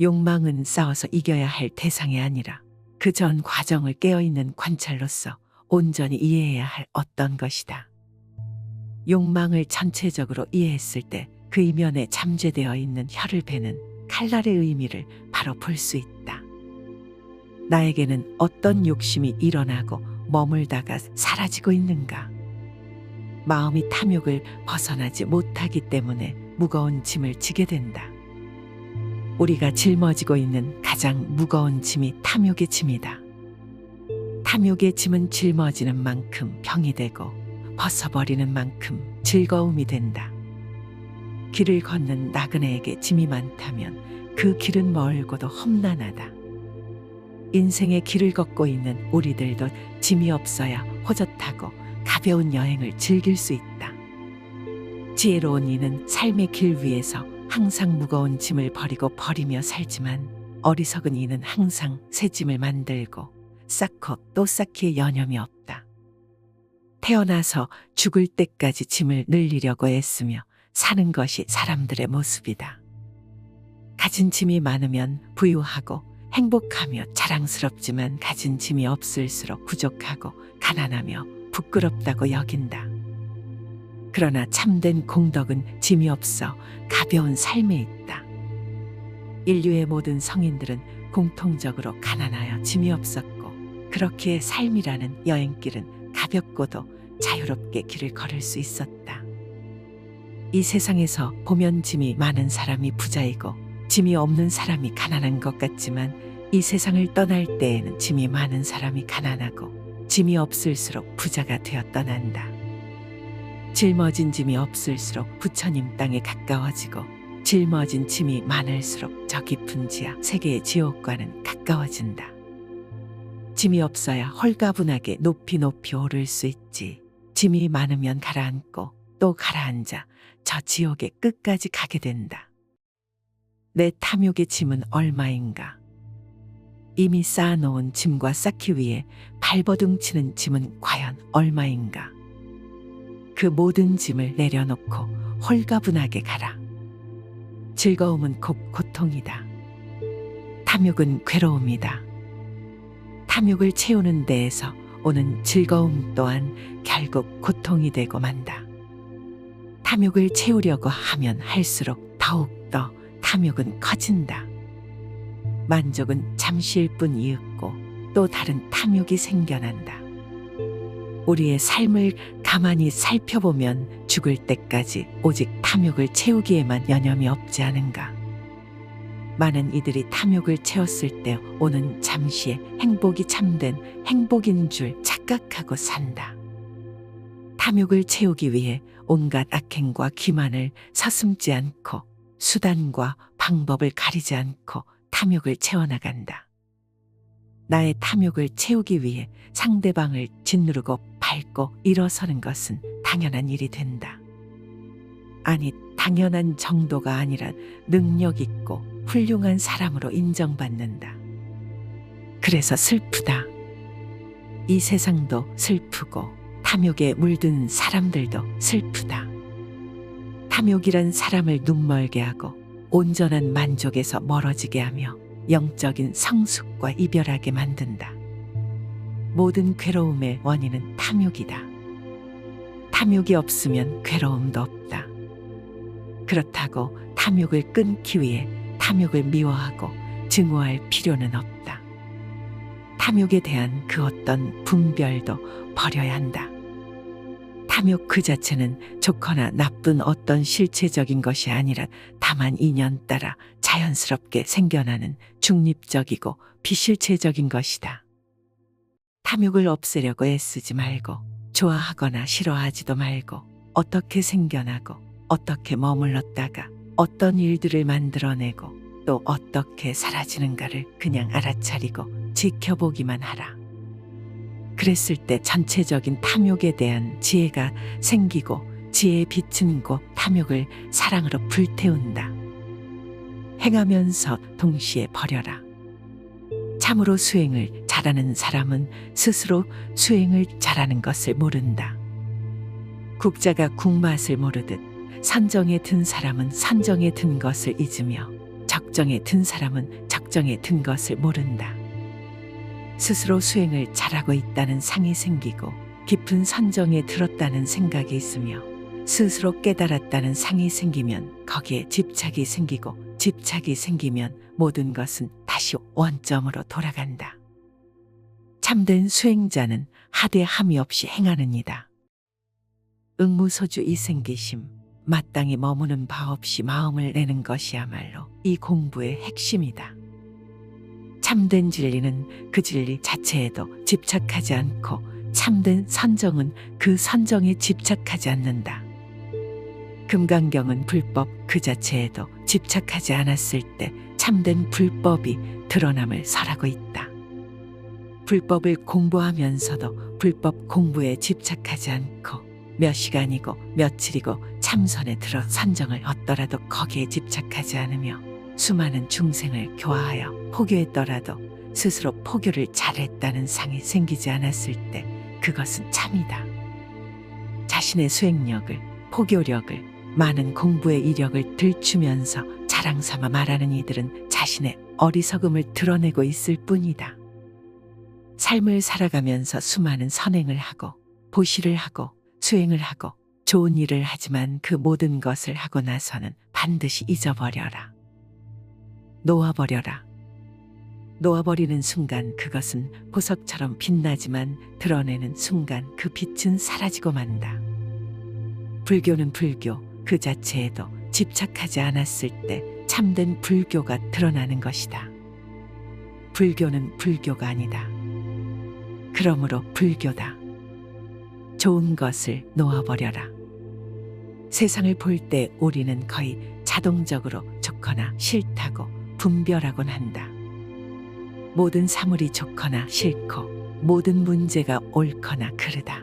욕망은 싸워서 이겨야 할 대상이 아니라 그 전 과정을 깨어있는 관찰로서 온전히 이해해야 할 어떤 것이다. 욕망을 전체적으로 이해했을 때 그 이면에 잠재되어 있는 혀를 베는 칼날의 의미를 바로 볼 수 있다. 나에게는 어떤 욕심이 일어나고 머물다가 사라지고 있는가? 마음이 탐욕을 벗어나지 못하기 때문에 무거운 짐을 지게 된다. 우리가 짊어지고 있는 가장 무거운 짐이 탐욕의 짐이다. 탐욕의 짐은 짊어지는 만큼 병이 되고 벗어버리는 만큼 즐거움이 된다. 길을 걷는 나그네에게 짐이 많다면 그 길은 멀고도 험난하다. 인생의 길을 걷고 있는 우리들도 짐이 없어야 호젓하고 가벼운 여행을 즐길 수 있다. 지혜로운 이는 삶의 길 위에서 항상 무거운 짐을 버리며 살지만 어리석은 이는 항상 새 짐을 만들고 쌓고 또 쌓기에 여념이 없다. 태어나서 죽을 때까지 짐을 늘리려고 애쓰며 사는 것이 사람들의 모습이다. 가진 짐이 많으면 부유하고 행복하며 자랑스럽지만 가진 짐이 없을수록 부족하고 가난하며 부끄럽다고 여긴다. 그러나 참된 공덕은 짐이 없어 가벼운 삶에 있다. 인류의 모든 성인들은 공통적으로 가난하여 짐이 없었고, 그렇기에 삶이라는 여행길은 가볍고도 자유롭게 길을 걸을 수 있었다. 이 세상에서 보면 짐이 많은 사람이 부자이고 짐이 없는 사람이 가난한 것 같지만, 이 세상을 떠날 때에는 짐이 많은 사람이 가난하고 짐이 없을수록 부자가 되어 떠난다. 짊어진 짐이 없을수록 부처님 땅에 가까워지고, 짊어진 짐이 많을수록 저 깊은 지하 세계의 지옥과는 가까워진다. 짐이 없어야 홀가분하게 높이 높이 오를 수 있지. 짐이 많으면 가라앉고 또 가라앉아 저 지옥의 끝까지 가게 된다. 내 탐욕의 짐은 얼마인가? 이미 쌓아놓은 짐과 쌓기 위해 발버둥치는 짐은 과연 얼마인가? 그 모든 짐을 내려놓고 홀가분하게 가라. 즐거움은 곧 고통이다. 탐욕은 괴로움이다. 탐욕을 채우는 데에서 오는 즐거움 또한 결국 고통이 되고 만다. 탐욕을 채우려고 하면 할수록 더욱더 탐욕은 커진다. 만족은 잠시일 뿐 이윽고 또 다른 탐욕이 생겨난다. 우리의 삶을 가만히 살펴보면 죽을 때까지 오직 탐욕을 채우기에만 여념이 없지 않은가. 많은 이들이 탐욕을 채웠을 때 오는 잠시의 행복이 참된 행복인 줄 착각하고 산다. 탐욕을 채우기 위해 온갖 악행과 기만을 서슴지 않고 수단과 방법을 가리지 않고 탐욕을 채워나간다. 나의 탐욕을 채우기 위해 상대방을 짓누르고 밟고 일어서는 것은 당연한 일이 된다. 아니, 당연한 정도가 아니라 능력 있고 훌륭한 사람으로 인정받는다. 그래서 슬프다. 이 세상도 슬프고 탐욕에 물든 사람들도 슬프다. 탐욕이란 사람을 눈멀게 하고 온전한 만족에서 멀어지게 하며 영적인 성숙과 이별하게 만든다. 모든 괴로움의 원인은 탐욕이다. 탐욕이 없으면 괴로움도 없다. 그렇다고 탐욕을 끊기 위해 탐욕을 미워하고 증오할 필요는 없다. 탐욕에 대한 그 어떤 분별도 버려야 한다. 탐욕 그 자체는 좋거나 나쁜 어떤 실체적인 것이 아니라 다만 인연 따라 자연스럽게 생겨나는 중립적이고 비실체적인 것이다. 탐욕을 없애려고 애쓰지 말고 좋아하거나 싫어하지도 말고 어떻게 생겨나고 어떻게 머물렀다가 어떤 일들을 만들어내고 또 어떻게 사라지는가를 그냥 알아차리고 지켜보기만 하라. 그랬을 때 전체적인 탐욕에 대한 지혜가 생기고 지혜의 빛은 곧 탐욕을 사랑으로 불태운다. 행하면서 동시에 버려라. 참으로 수행을 잘하는 사람은 스스로 수행을 잘하는 것을 모른다. 국자가 국맛을 모르듯 선정에 든 사람은 선정에 든 것을 잊으며 적정에 든 사람은 적정에 든 것을 모른다. 스스로 수행을 잘하고 있다는 상이 생기고 깊은 선정에 들었다는 생각이 있으며 스스로 깨달았다는 상이 생기면 거기에 집착이 생기고 집착이 생기면 모든 것은 다시 원점으로 돌아간다. 참된 수행자는 하되 함이 없이 행하느니라. 응무소주 이생기심, 마땅히 머무는 바 없이 마음을 내는 것이야말로 이 공부의 핵심이다. 참된 진리는 그 진리 자체에도 집착하지 않고 참된 선정은 그 선정에 집착하지 않는다. 금강경은 불법 그 자체에도 집착하지 않았을 때 참된 불법이 드러남을 설하고 있다. 불법을 공부하면서도 불법 공부에 집착하지 않고 몇 시간이고 며칠이고 참선에 들어 선정을 얻더라도 거기에 집착하지 않으며 수많은 중생을 교화하여 포교했더라도 스스로 포교를 잘했다는 상이 생기지 않았을 때 그것은 참이다. 자신의 수행력을, 포교력을, 많은 공부의 이력을 들추면서 자랑삼아 말하는 이들은 자신의 자신의 어리석음을 드러내고 있을 뿐이다. 삶을 살아가면서 수많은 선행을 하고 보시를 하고 수행을 하고 좋은 일을 하지만 그 모든 것을 하고 나서는 반드시 잊어버려라. 놓아버려라. 놓아버리는 순간 그것은 보석처럼 빛나지만 드러내는 순간 그 빛은 사라지고 만다. 불교는 불교 그 자체에도 집착하지 않았을 때 참된 불교가 드러나는 것이다. 불교는 불교가 아니다. 그러므로 불교다. 좋은 것을 놓아버려라. 세상을 볼 때 우리는 거의 자동적으로 좋거나 싫다고 분별하곤 한다. 모든 사물이 좋거나 싫고 모든 문제가 옳거나 그르다.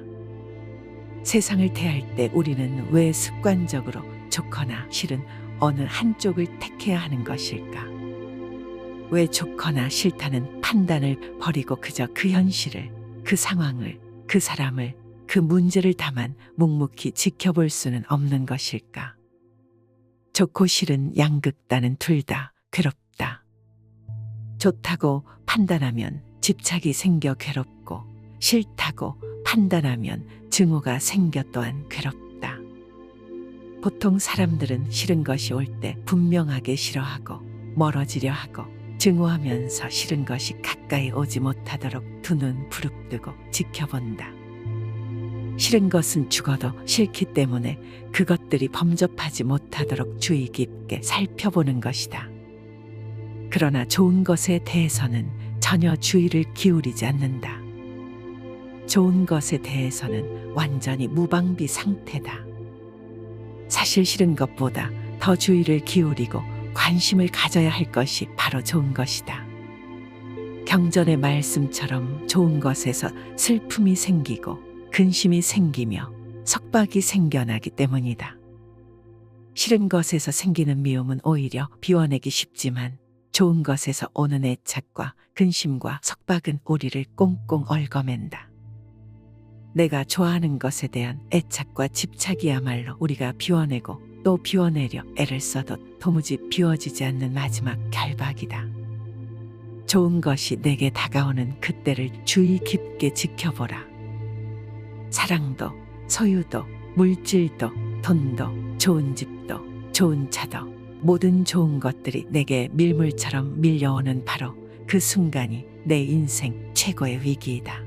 세상을 대할 때 우리는 왜 습관적으로 좋거나 싫은 어느 한쪽을 택해야 하는 것일까? 왜 좋거나 싫다는 판단을 버리고 그저 그 현실을, 그 상황을, 그 사람을, 그 문제를 다만 묵묵히 지켜볼 수는 없는 것일까? 좋고 싫은 양극단은 둘 다 괴롭다. 좋다고 판단하면 집착이 생겨 괴롭고 싫다고 판단하면 증오가 생겨 또한 괴롭다. 보통 사람들은 싫은 것이 올 때 분명하게 싫어하고 멀어지려 하고 증오하면서 싫은 것이 가까이 오지 못하도록 두 눈 부릅뜨고 지켜본다. 싫은 것은 죽어도 싫기 때문에 그것들이 범접하지 못하도록 주의 깊게 살펴보는 것이다. 그러나 좋은 것에 대해서는 전혀 주의를 기울이지 않는다. 좋은 것에 대해서는 완전히 무방비 상태다. 사실 싫은 것보다 더 주의를 기울이고 관심을 가져야 할 것이 바로 좋은 것이다. 경전의 말씀처럼 좋은 것에서 슬픔이 생기고 근심이 생기며 석박이 생겨나기 때문이다. 싫은 것에서 생기는 미움은 오히려 비워내기 쉽지만 좋은 것에서 오는 애착과 근심과 석박은 우리를 꽁꽁 얽어맨다. 내가 좋아하는 것에 대한 애착과 집착이야말로 우리가 비워내고 또 비워내려 애를 써도 도무지 비워지지 않는 마지막 결박이다. 좋은 것이 내게 다가오는 그때를 주의 깊게 지켜보라. 사랑도, 소유도, 물질도, 돈도, 좋은 집도, 좋은 차도 모든 좋은 것들이 내게 밀물처럼 밀려오는 바로 그 순간이 내 인생 최고의 위기이다.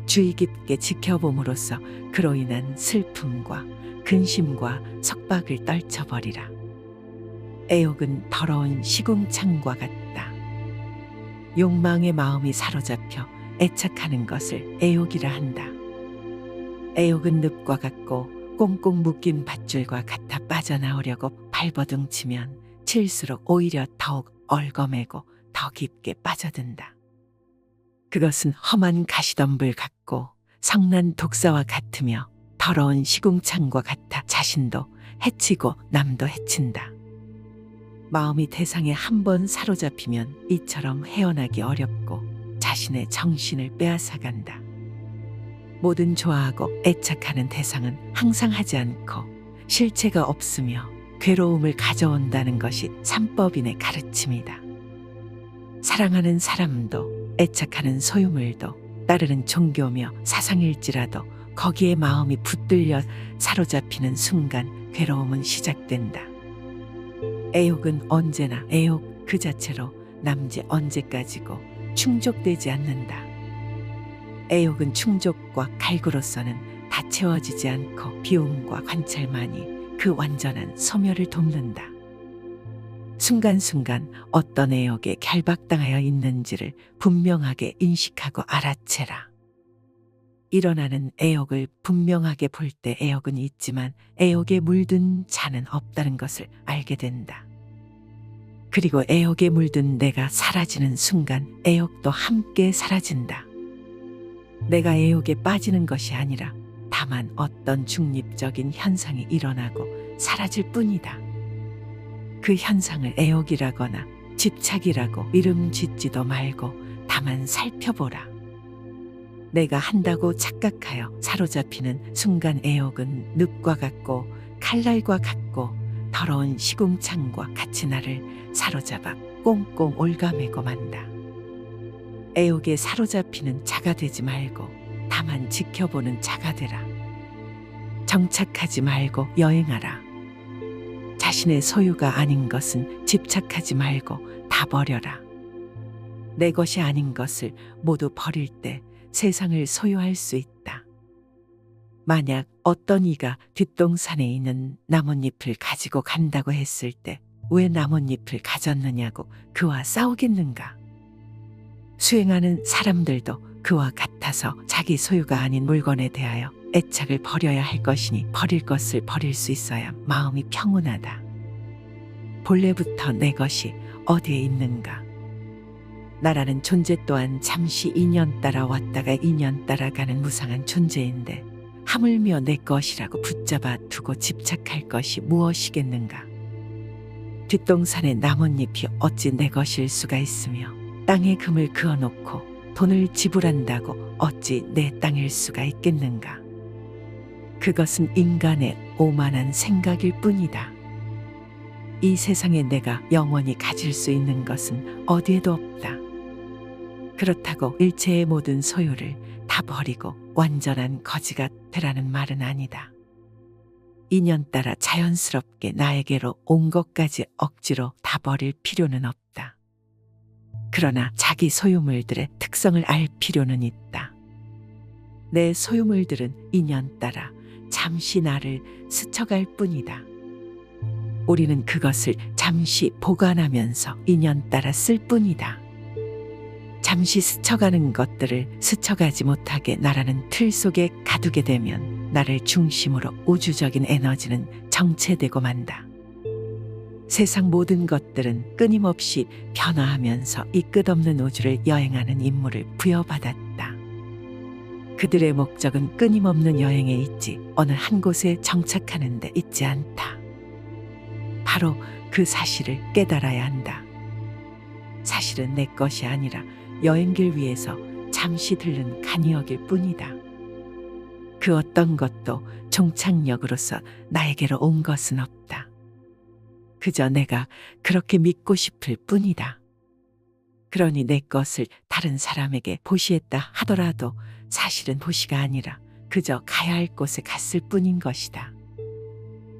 주의 깊게 지켜봄으로써 그로 인한 슬픔과 근심과 석박을 떨쳐버리라. 애욕은 더러운 시궁창과 같다. 욕망의 마음이 사로잡혀 애착하는 것을 애욕이라 한다. 애욕은 늪과 같고 꽁꽁 묶인 밧줄과 같아 빠져나오려고 발버둥치면 칠수록 오히려 더욱 얽어매고 더 깊게 빠져든다. 그것은 험한 가시덤불 같고 성난 독사와 같으며 더러운 시궁창과 같아 자신도 해치고 남도 해친다. 마음이 대상에 한 번 사로잡히면 이처럼 헤어나기 어렵고 자신의 정신을 빼앗아간다. 모든 좋아하고 애착하는 대상은 항상 하지 않고 실체가 없으며 괴로움을 가져온다는 것이 삼법인의 가르침이다. 사랑하는 사람도 애착하는 소유물도 따르는 종교며 사상일지라도 거기에 마음이 붙들려 사로잡히는 순간 괴로움은 시작된다. 애욕은 언제나 애욕 그 자체로 남지 언제까지고 충족되지 않는다. 애욕은 충족과 갈구로서는 다 채워지지 않고 비움과 관찰만이 그 완전한 소멸을 돕는다. 순간순간 어떤 애욕에 결박당하여 있는지를 분명하게 인식하고 알아채라. 일어나는 애욕을 분명하게 볼 때 애욕은 있지만 애욕에 물든 자는 없다는 것을 알게 된다. 그리고 애욕에 물든 내가 사라지는 순간 애욕도 함께 사라진다. 내가 애욕에 빠지는 것이 아니라 다만 어떤 중립적인 현상이 일어나고 사라질 뿐이다. 그 현상을 애욕이라거나 집착이라고 이름 짓지도 말고 다만 살펴보라. 내가 한다고 착각하여 사로잡히는 순간 애욕은 늪과 같고 칼날과 같고 더러운 시궁창과 같이 나를 사로잡아 꽁꽁 올가매고 만다. 애욕에 사로잡히는 자가 되지 말고 다만 지켜보는 자가 되라. 정착하지 말고 여행하라. 자신의 소유가 아닌 것은 집착하지 말고 다 버려라. 내 것이 아닌 것을 모두 버릴 때 세상을 소유할 수 있다. 만약 어떤 이가 뒷동산에 있는 나뭇잎을 가지고 간다고 했을 때 왜 나뭇잎을 가졌느냐고 그와 싸우겠는가? 수행하는 사람들도 그와 같아서 자기 소유가 아닌 물건에 대하여 애착을 버려야 할 것이니 버릴 것을 버릴 수 있어야 마음이 평온하다. 본래부터 내 것이 어디에 있는가? 나라는 존재 또한 잠시 인연 따라 왔다가 인연 따라 가는 무상한 존재인데 하물며 내 것이라고 붙잡아 두고 집착할 것이 무엇이겠는가? 뒷동산의 나뭇잎이 어찌 내 것일 수가 있으며 땅에 금을 그어놓고 돈을 지불한다고 어찌 내 땅일 수가 있겠는가? 그것은 인간의 오만한 생각일 뿐이다. 이 세상에 내가 영원히 가질 수 있는 것은 어디에도 없다. 그렇다고 일체의 모든 소유를 다 버리고 완전한 거지가 되라는 말은 아니다. 인연 따라 자연스럽게 나에게로 온 것까지 억지로 다 버릴 필요는 없다. 그러나 자기 소유물들의 특성을 알 필요는 있다. 내 소유물들은 인연 따라 잠시 나를 스쳐갈 뿐이다. 우리는 그것을 잠시 보관하면서 인연 따라 쓸 뿐이다. 잠시 스쳐가는 것들을 스쳐가지 못하게 나라는 틀 속에 가두게 되면 나를 중심으로 우주적인 에너지는 정체되고 만다. 세상 모든 것들은 끊임없이 변화하면서 이 끝없는 우주를 여행하는 임무를 부여받았다. 그들의 목적은 끊임없는 여행에 있지 어느 한 곳에 정착하는 데 있지 않다. 바로 그 사실을 깨달아야 한다. 사실은 내 것이 아니라 여행길 위에서 잠시 들른 간이역일 뿐이다. 그 어떤 것도 종착역으로서 나에게로 온 것은 없다. 그저 내가 그렇게 믿고 싶을 뿐이다. 그러니 내 것을 다른 사람에게 보시했다 하더라도 사실은 보시가 아니라 그저 가야 할 곳에 갔을 뿐인 것이다.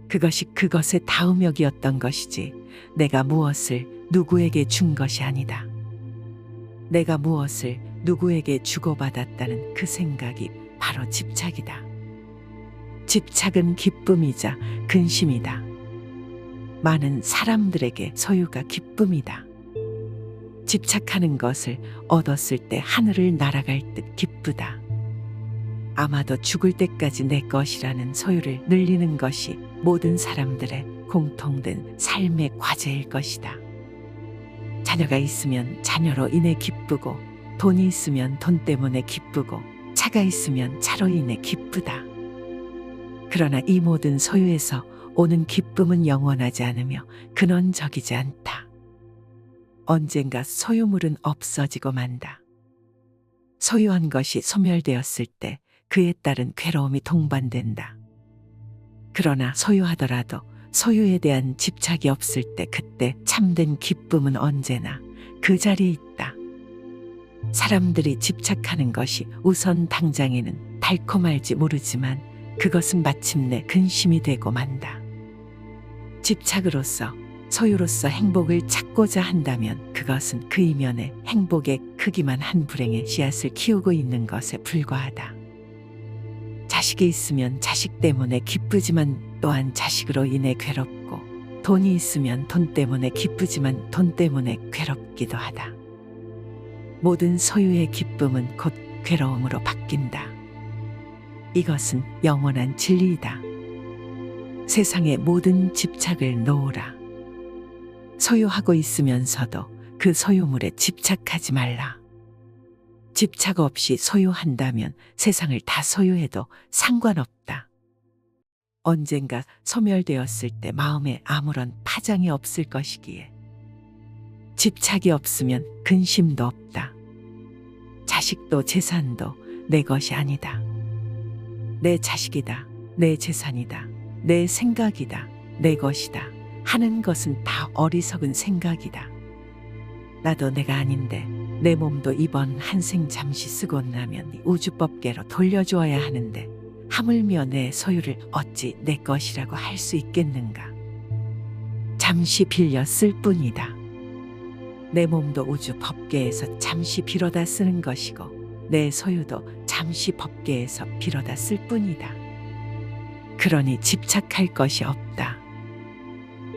그것이 그것의 다음역이었던 것이지 내가 무엇을 누구에게 준 것이 아니다. 내가 무엇을 누구에게 주고받았다는 그 생각이 바로 집착이다. 집착은 기쁨이자 근심이다. 많은 사람들에게 소유가 기쁨이다. 집착하는 것을 얻었을 때 하늘을 날아갈 듯 기쁘다. 아마도 죽을 때까지 내 것이라는 소유를 늘리는 것이 모든 사람들의 공통된 삶의 과제일 것이다. 자녀가 있으면 자녀로 인해 기쁘고 돈이 있으면 돈 때문에 기쁘고 차가 있으면 차로 인해 기쁘다. 그러나 이 모든 소유에서 오는 기쁨은 영원하지 않으며 근원적이지 않다. 언젠가 소유물은 없어지고 만다. 소유한 것이 소멸되었을 때 그에 따른 괴로움이 동반된다. 그러나 소유하더라도 소유에 대한 집착이 없을 때 그때 참된 기쁨은 언제나 그 자리에 있다. 사람들이 집착하는 것이 우선 당장에는 달콤할지 모르지만 그것은 마침내 근심이 되고 만다. 집착으로서 소유로서 행복을 찾고자 한다면 그것은 그 이면에 행복의 크기만 한 불행의 씨앗을 키우고 있는 것에 불과하다. 자식이 있으면 자식 때문에 기쁘지만 또한 자식으로 인해 괴롭고 돈이 있으면 돈 때문에 기쁘지만 돈 때문에 괴롭기도 하다. 모든 소유의 기쁨은 곧 괴로움으로 바뀐다. 이것은 영원한 진리이다. 세상의 모든 집착을 놓으라. 소유하고 있으면서도 그 소유물에 집착하지 말라. 집착 없이 소유한다면 세상을 다 소유해도 상관없다. 언젠가 소멸되었을 때 마음에 아무런 파장이 없을 것이기에 집착이 없으면 근심도 없다. 자식도 재산도 내 것이 아니다. 내 자식이다. 내 재산이다. 내 생각이다. 내 것이다. 하는 것은 다 어리석은 생각이다. 나도 내가 아닌데 내 몸도 이번 한생 잠시 쓰고 나면 이 우주법계로 돌려주어야 하는데 하물며 내 소유를 어찌 내 것이라고 할 수 있겠는가. 잠시 빌려 쓸 뿐이다. 내 몸도 우주 법계에서 잠시 빌어다 쓰는 것이고 내 소유도 잠시 법계에서 빌어다 쓸 뿐이다. 그러니 집착할 것이 없다.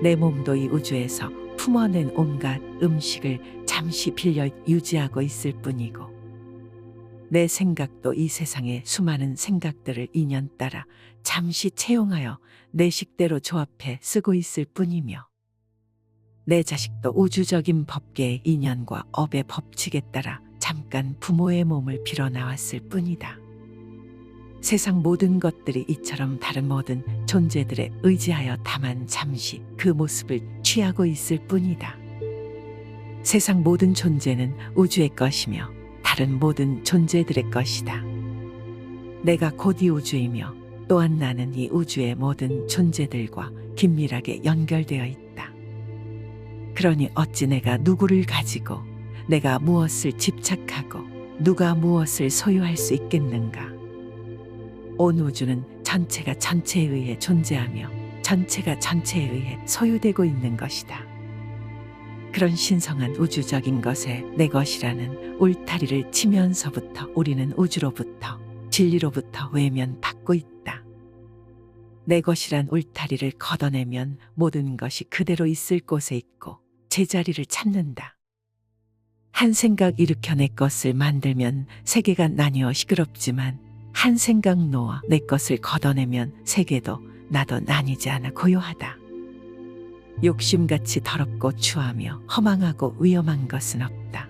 내 몸도 이 우주에서 품어낸 온갖 음식을 잠시 빌려 유지하고 있을 뿐이고 내 생각도 이 세상의 수많은 생각들을 인연 따라 잠시 채용하여 내 식대로 조합해 쓰고 있을 뿐이며 내 자식도 우주적인 법계의 인연과 업의 법칙에 따라 잠깐 부모의 몸을 빌어 나왔을 뿐이다. 세상 모든 것들이 이처럼 다른 모든 존재들에 의지하여 다만 잠시 그 모습을 취하고 있을 뿐이다. 세상 모든 존재는 우주의 것이며 다른 모든 존재들의 것이다. 내가 곧 이 우주이며 또한 나는 이 우주의 모든 존재들과 긴밀하게 연결되어 있다. 그러니 어찌 내가 누구를 가지고 내가 무엇을 집착하고 누가 무엇을 소유할 수 있겠는가. 온 우주는 전체가 전체에 의해 존재하며 전체가 전체에 의해 소유되고 있는 것이다. 그런 신성한 우주적인 것에 내 것이라는 울타리를 치면서부터 우리는 우주로부터 진리로부터 외면받고 있다. 내 것이란 울타리를 걷어내면 모든 것이 그대로 있을 곳에 있고 제자리를 찾는다. 한 생각 일으켜 내 것을 만들면 세계가 나뉘어 시끄럽지만 한 생각 놓아 내 것을 걷어내면 세계도 나도 나뉘지 않아 고요하다. 욕심같이 더럽고 추하며 허망하고 위험한 것은 없다.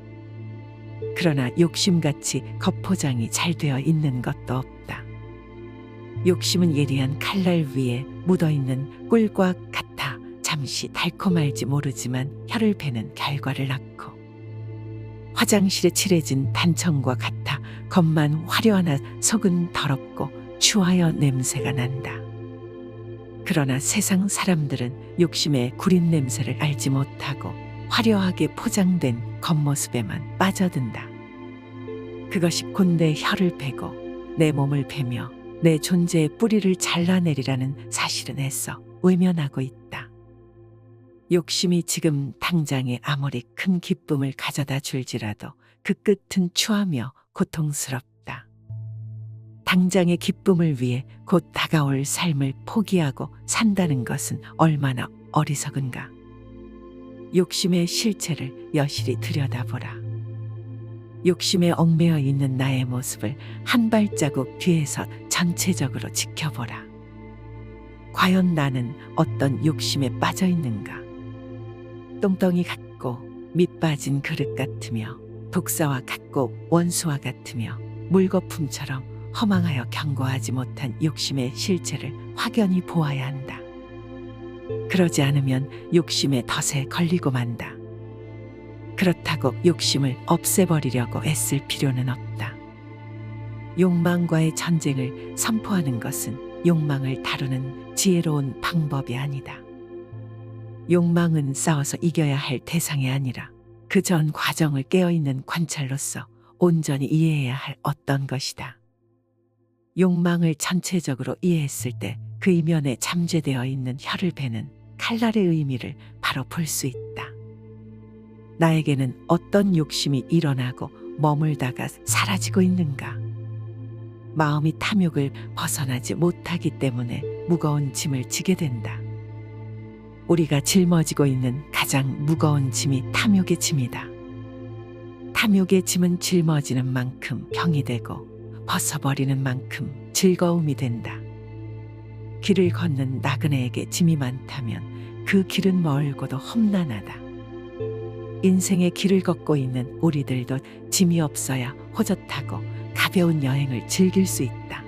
그러나 욕심같이 겉포장이 잘 되어 있는 것도 없다. 욕심은 예리한 칼날 위에 묻어있는 꿀과 같아 잠시 달콤할지 모르지만 혀를 베는 결과를 낳고 화장실에 칠해진 단청과 같아 겉만 화려하나 속은 더럽고 추하여 냄새가 난다. 그러나 세상 사람들은 욕심의 구린 냄새를 알지 못하고 화려하게 포장된 겉모습에만 빠져든다. 그것이 곧 내 혀를 베고 내 몸을 베며 내 존재의 뿌리를 잘라내리라는 사실은 애써 외면하고 있다. 욕심이 지금 당장에 아무리 큰 기쁨을 가져다 줄지라도 그 끝은 추하며 고통스럽다. 당장의 기쁨을 위해 곧 다가올 삶을 포기하고 산다는 것은 얼마나 어리석은가. 욕심의 실체를 여실히 들여다보라. 욕심에 얽매여 있는 나의 모습을 한 발자국 뒤에서 전체적으로 지켜보라. 과연 나는 어떤 욕심에 빠져 있는가? 똥덩이 같고 밑 빠진 그릇 같으며 독사와 같고 원수와 같으며 물거품처럼 허망하여 견고하지 못한 욕심의 실체를 확연히 보아야 한다. 그러지 않으면 욕심의 덫에 걸리고 만다. 그렇다고 욕심을 없애버리려고 애쓸 필요는 없다. 욕망과의 전쟁을 선포하는 것은 욕망을 다루는 지혜로운 방법이 아니다. 욕망은 싸워서 이겨야 할 대상이 아니라 그 전 과정을 깨어있는 관찰로서 온전히 이해해야 할 어떤 것이다. 욕망을 전체적으로 이해했을 때 그 이면에 잠재되어 있는 혀를 베는 칼날의 의미를 바로 볼 수 있다. 나에게는 어떤 욕심이 일어나고 머물다가 사라지고 있는가? 마음이 탐욕을 벗어나지 못하기 때문에 무거운 짐을 지게 된다. 우리가 짊어지고 있는 가장 무거운 짐이 탐욕의 짐이다. 탐욕의 짐은 짊어지는 만큼 병이 되고 벗어버리는 만큼 즐거움이 된다. 길을 걷는 나그네에게 짐이 많다면 그 길은 멀고도 험난하다. 인생의 길을 걷고 있는 우리들도 짐이 없어야 호젓하고 가벼운 여행을 즐길 수 있다.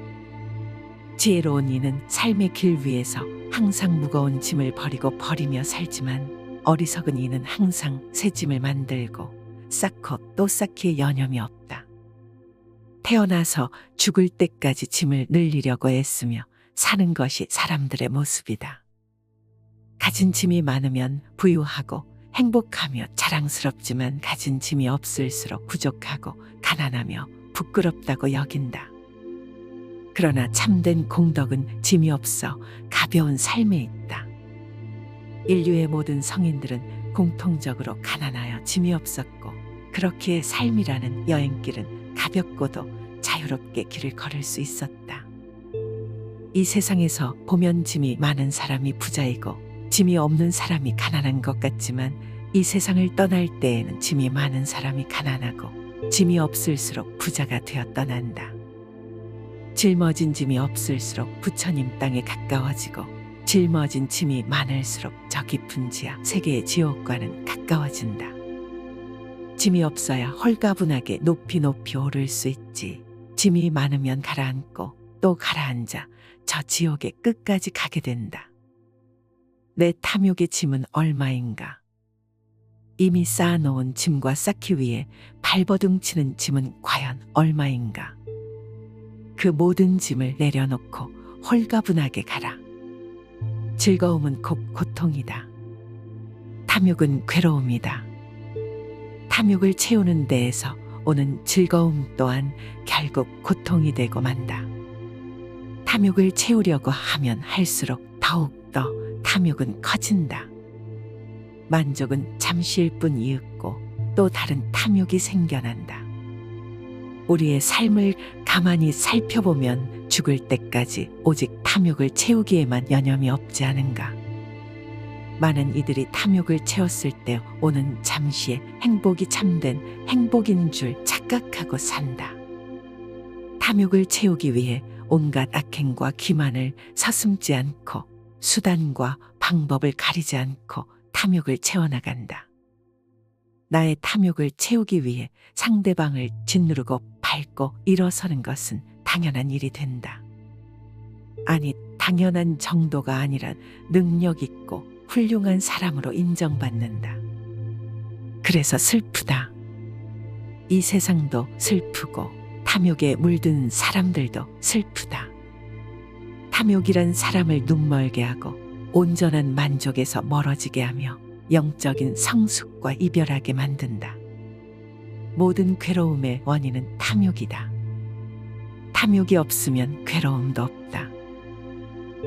지혜로운 이는 삶의 길 위에서 항상 무거운 짐을 버리며 살지만 어리석은 이는 항상 새 짐을 만들고 쌓고 또 쌓기에 여념이 없다. 태어나서 죽을 때까지 짐을 늘리려고 애쓰며 사는 것이 사람들의 모습이다. 가진 짐이 많으면 부유하고 행복하며 자랑스럽지만 가진 짐이 없을수록 부족하고 가난하며 부끄럽다고 여긴다. 그러나 참된 공덕은 짐이 없어 가벼운 삶에 있다. 인류의 모든 성인들은 공통적으로 가난하여 짐이 없었고 그렇기에 삶이라는 여행길은 가볍고도 자유롭게 길을 걸을 수 있었다. 이 세상에서 보면 짐이 많은 사람이 부자이고 짐이 없는 사람이 가난한 것 같지만 이 세상을 떠날 때에는 짐이 많은 사람이 가난하고 짐이 없을수록 부자가 되어 떠난다. 짊어진 짐이 없을수록 부처님 땅에 가까워지고 짊어진 짐이 많을수록 저 깊은 지하 세계의 지옥과는 가까워진다. 짐이 없어야 홀가분하게 높이 높이 오를 수 있지. 짐이 많으면 가라앉고 또 가라앉아 저 지옥의 끝까지 가게 된다. 내 탐욕의 짐은 얼마인가? 이미 쌓아놓은 짐과 쌓기 위해 발버둥 치는 짐은 과연 얼마인가? 그 모든 짐을 내려놓고 홀가분하게 가라. 즐거움은 곧 고통이다. 탐욕은 괴로움이다. 탐욕을 채우는 데에서 오는 즐거움 또한 결국 고통이 되고 만다. 탐욕을 채우려고 하면 할수록 더욱더 탐욕은 커진다. 만족은 잠시일 뿐 이윽고 또 다른 탐욕이 생겨난다. 우리의 삶을 가만히 살펴보면 죽을 때까지 오직 탐욕을 채우기에만 여념이 없지 않은가. 많은 이들이 탐욕을 채웠을 때 오는 잠시의 행복이 참된 행복인 줄 착각하고 산다. 탐욕을 채우기 위해 온갖 악행과 기만을 서슴지 않고 수단과 방법을 가리지 않고 탐욕을 채워나간다. 나의 탐욕을 채우기 위해 상대방을 짓누르고 밟고 일어서는 것은 당연한 일이 된다. 아니, 당연한 정도가 아니라 능력 있고 훌륭한 사람으로 인정받는다. 그래서 슬프다. 이 세상도 슬프고 탐욕에 물든 사람들도 슬프다. 탐욕이란 사람을 눈멀게 하고 온전한 만족에서 멀어지게 하며 영적인 성숙과 이별하게 만든다. 모든 괴로움의 원인은 탐욕이다. 탐욕이 없으면 괴로움도 없다.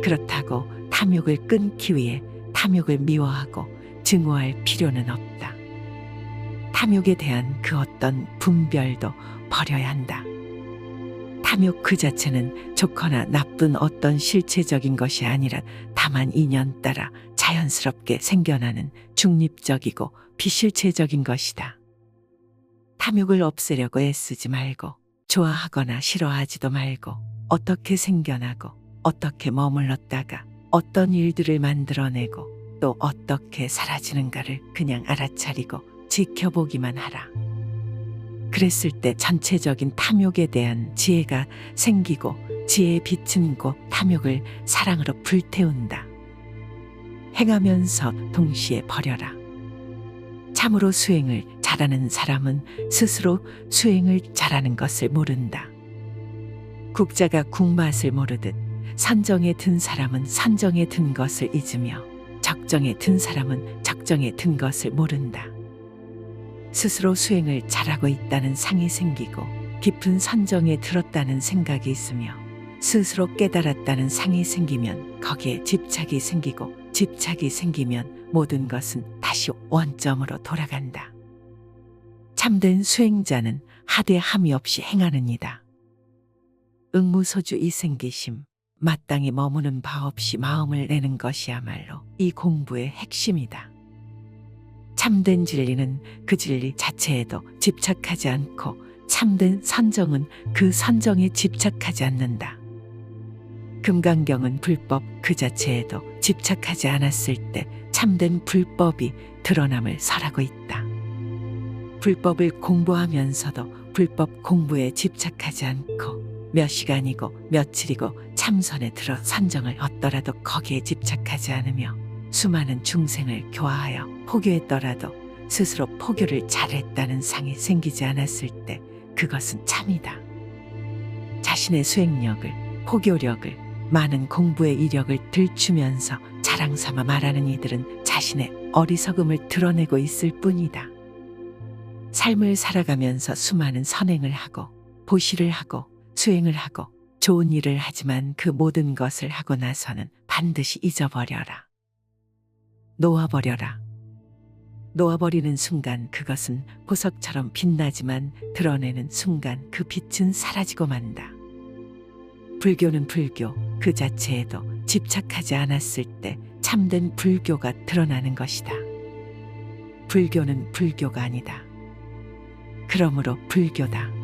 그렇다고 탐욕을 끊기 위해 탐욕을 미워하고 증오할 필요는 없다. 탐욕에 대한 그 어떤 분별도 버려야 한다. 탐욕 그 자체는 좋거나 나쁜 어떤 실체적인 것이 아니라 다만 인연 따라 자연스럽게 생겨나는 중립적이고 비실체적인 것이다. 탐욕을 없애려고 애쓰지 말고 좋아하거나 싫어하지도 말고 어떻게 생겨나고 어떻게 머물렀다가 어떤 일들을 만들어내고 또 어떻게 사라지는가를 그냥 알아차리고 지켜보기만 하라. 그랬을 때 전체적인 탐욕에 대한 지혜가 생기고 지혜의 빛은 곧 탐욕을 사랑으로 불태운다. 행하면서 동시에 버려라. 참으로 수행을 잘하는 사람은 스스로 수행을 잘하는 것을 모른다. 국자가 국맛을 모르듯 선정에 든 사람은 선정에 든 것을 잊으며 적정에 든 사람은 적정에 든 것을 모른다. 스스로 수행을 잘하고 있다는 상이 생기고 깊은 선정에 들었다는 생각이 있으며 스스로 깨달았다는 상이 생기면 거기에 집착이 생기고 집착이 생기면 모든 것은 다시 원점으로 돌아간다. 참된 수행자는 하대함이 없이 행하는 이다. 응무소주 이생기심, 마땅히 머무는 바 없이 마음을 내는 것이야말로 이 공부의 핵심이다. 참된 진리는 그 진리 자체에도 집착하지 않고 참된 선정은 그 선정에 집착하지 않는다. 금강경은 불법 그 자체에도 집착하지 않았을 때 참된 불법이 드러남을 설하고 있다. 불법을 공부하면서도 불법 공부에 집착하지 않고 몇 시간이고 며칠이고 참선에 들어 선정을 얻더라도 거기에 집착하지 않으며 수많은 중생을 교화하여 포교했더라도 스스로 포교를 잘했다는 상이 생기지 않았을 때 그것은 참이다. 자신의 수행력을, 포교력을, 많은 공부의 이력을 들추면서 자랑 삼아 말하는 이들은 자신의 어리석음을 드러내고 있을 뿐이다. 삶을 살아가면서 수많은 선행을 하고 보시를 하고 수행을 하고 좋은 일을 하지만 그 모든 것을 하고 나서는 반드시 잊어버려라. 놓아버려라. 놓아버리는 순간 그것은 보석처럼 빛나지만 드러내는 순간 그 빛은 사라지고 만다. 불교는 불교 그 자체에도 집착하지 않았을 때 참된 불교가 드러나는 것이다. 불교는 불교가 아니다. 그러므로 불교다.